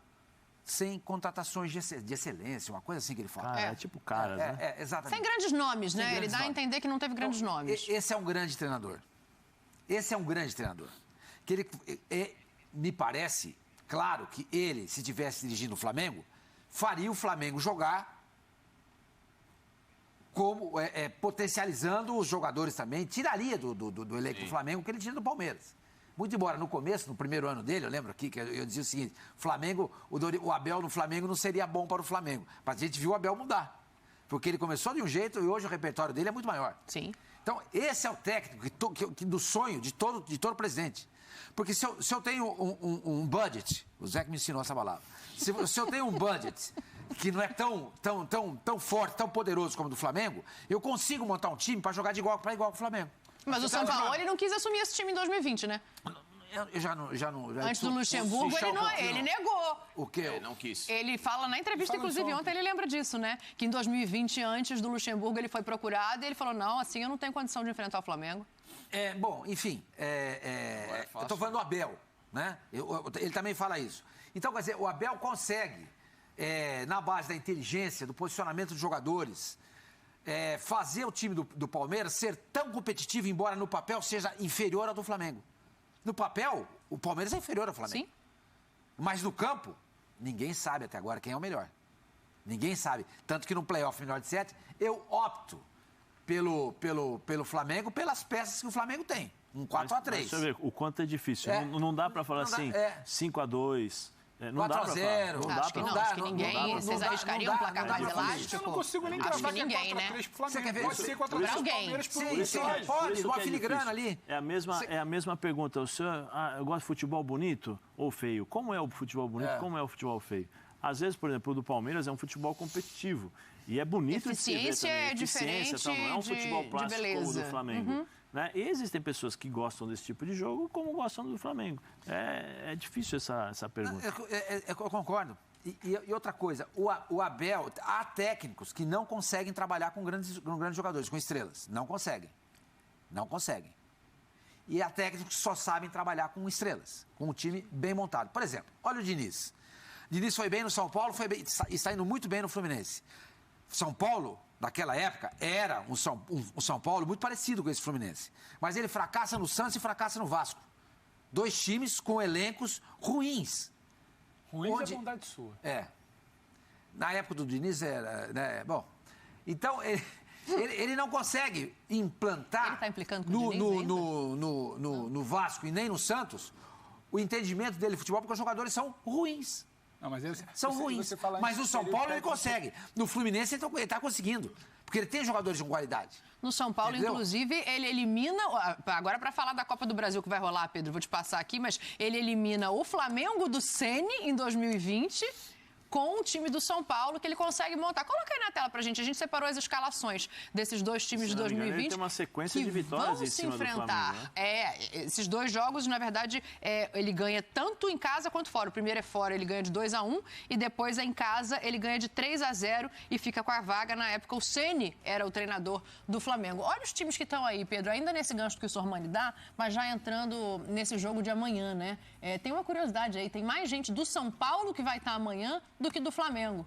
sem contratações de excelência, uma coisa assim que ele fala. É tipo caras, né? Exatamente. Sem grandes nomes, né? Ele dá a entender que não teve grandes nomes. Esse é um grande treinador. Que ele, me parece, claro que ele, se estivesse dirigindo o Flamengo, faria o Flamengo jogar como potencializando os jogadores também, tiraria do elenco do Flamengo o que ele tinha do Palmeiras. Muito embora no começo, no primeiro ano dele, eu lembro aqui que eu dizia o seguinte: Flamengo, o Abel no Flamengo não seria bom para o Flamengo. Mas a gente viu o Abel mudar. Porque ele começou de um jeito e hoje o repertório dele é muito maior. Sim. Então, esse é o técnico do sonho de todo presidente. Porque se eu tenho um budget, o Zé que me ensinou essa palavra, se eu tenho um budget que não é tão forte, tão poderoso como o do Flamengo, eu consigo montar um time para jogar de igual para igual com o Flamengo. Mas o São Paulo, ele não quis assumir esse time em 2020, né? Eu já não. Antes do Luxemburgo, ele negou. O quê? Ele não quis. Ele fala na entrevista, inclusive ontem, ele lembra disso, né? Que em 2020, antes do Luxemburgo, ele foi procurado e ele falou: não, assim eu não tenho condição de enfrentar o Flamengo. Bom, enfim, eu estou falando do Abel, né? Ele também fala isso. Então, quer dizer, o Abel consegue, na base da inteligência, do posicionamento dos jogadores, fazer o time do Palmeiras ser tão competitivo, embora no papel seja inferior ao do Flamengo. No papel, o Palmeiras é inferior ao Flamengo. Sim. Mas no campo, ninguém sabe até agora quem é o melhor. Ninguém sabe. Tanto que no playoff melhor de 7, eu opto pelo Flamengo, pelas peças que o Flamengo tem. Um 4-3. Deixa eu ver o quanto é difícil. Não dá para falar assim, 5-2... Não 4-0. Acho que não, acho que ninguém. Vocês arriscariam um placar mais elástico? Eu não consigo nem cravar que é 4-3 pro Flamengo. Pode ser 4-3 pro Palmeiras por um. Pode, uma filigrana ali. É a mesma pergunta. O senhor gosta de futebol bonito ou feio? Como é o futebol bonito? Como é o futebol feio? Às vezes, por exemplo, o do Palmeiras é um futebol competitivo. E é bonito de se ver também. É diferente não é um futebol plástico como o do Flamengo. Uhum. Né? E existem pessoas que gostam desse tipo de jogo como gostam do Flamengo. É difícil essa pergunta. Eu concordo. E outra coisa, o Abel, há técnicos que não conseguem trabalhar com grandes jogadores, com estrelas. Não conseguem. E há técnicos que só sabem trabalhar com estrelas, com um time bem montado. Por exemplo, olha o Diniz. Diniz foi bem no São Paulo e está indo muito bem no Fluminense. São Paulo, naquela época, era um São Paulo muito parecido com esse Fluminense. Mas ele fracassa no Santos e fracassa no Vasco. 2 times com elencos ruins. Ruins é bondade sua. Na época do Diniz era... Né, bom, então ele não consegue implantar... Ele está implicando com o Diniz no Vasco e nem no Santos o entendimento dele de futebol, porque os jogadores são ruins. Não, mas são ruins. Mas no São Paulo ele consegue. No Fluminense ele está conseguindo. Porque ele tem jogadores com qualidade. No São Paulo, inclusive, ele elimina... Agora, para falar da Copa do Brasil que vai rolar, Pedro, vou te passar aqui, mas ele elimina o Flamengo do Ceni em 2020 com o time do São Paulo, que ele consegue montar. Coloca aí na tela pra gente. A gente separou as escalações desses dois times de 2020. Ele tem uma sequência de vitórias em cima do Flamengo, né? Esses dois jogos, na verdade, ele ganha tanto em casa quanto fora. O primeiro é fora, ele ganha de 2-1, e depois em casa ele ganha de 3-0 e fica com a vaga. Na época, o Ceni era o treinador do Flamengo. Olha os times que estão aí, Pedro, ainda nesse gancho que o Sormani dá, mas já entrando nesse jogo de amanhã, né? Tem uma curiosidade aí, tem mais gente do São Paulo que vai estar amanhã do que do Flamengo.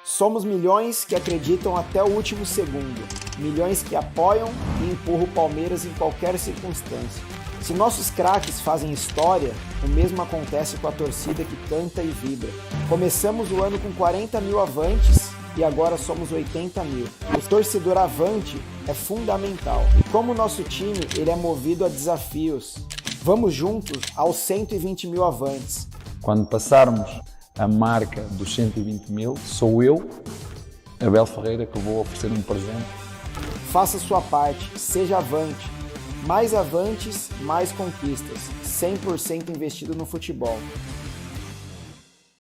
Somos milhões que acreditam até o último segundo, milhões que apoiam e empurram o Palmeiras em qualquer circunstância. Se nossos craques fazem história, o mesmo acontece com a torcida que canta e vibra. Começamos o ano com 40 mil avantes e agora somos 80 mil. O torcedor avante é fundamental. E como o nosso time ele é movido a desafios, vamos juntos aos 120 mil avantes. Quando passarmos a marca dos 120 mil, sou eu, Abel Ferreira, que vou oferecer um presente. Faça sua parte, seja avante. Mais avantes, mais conquistas. 100% investido no futebol.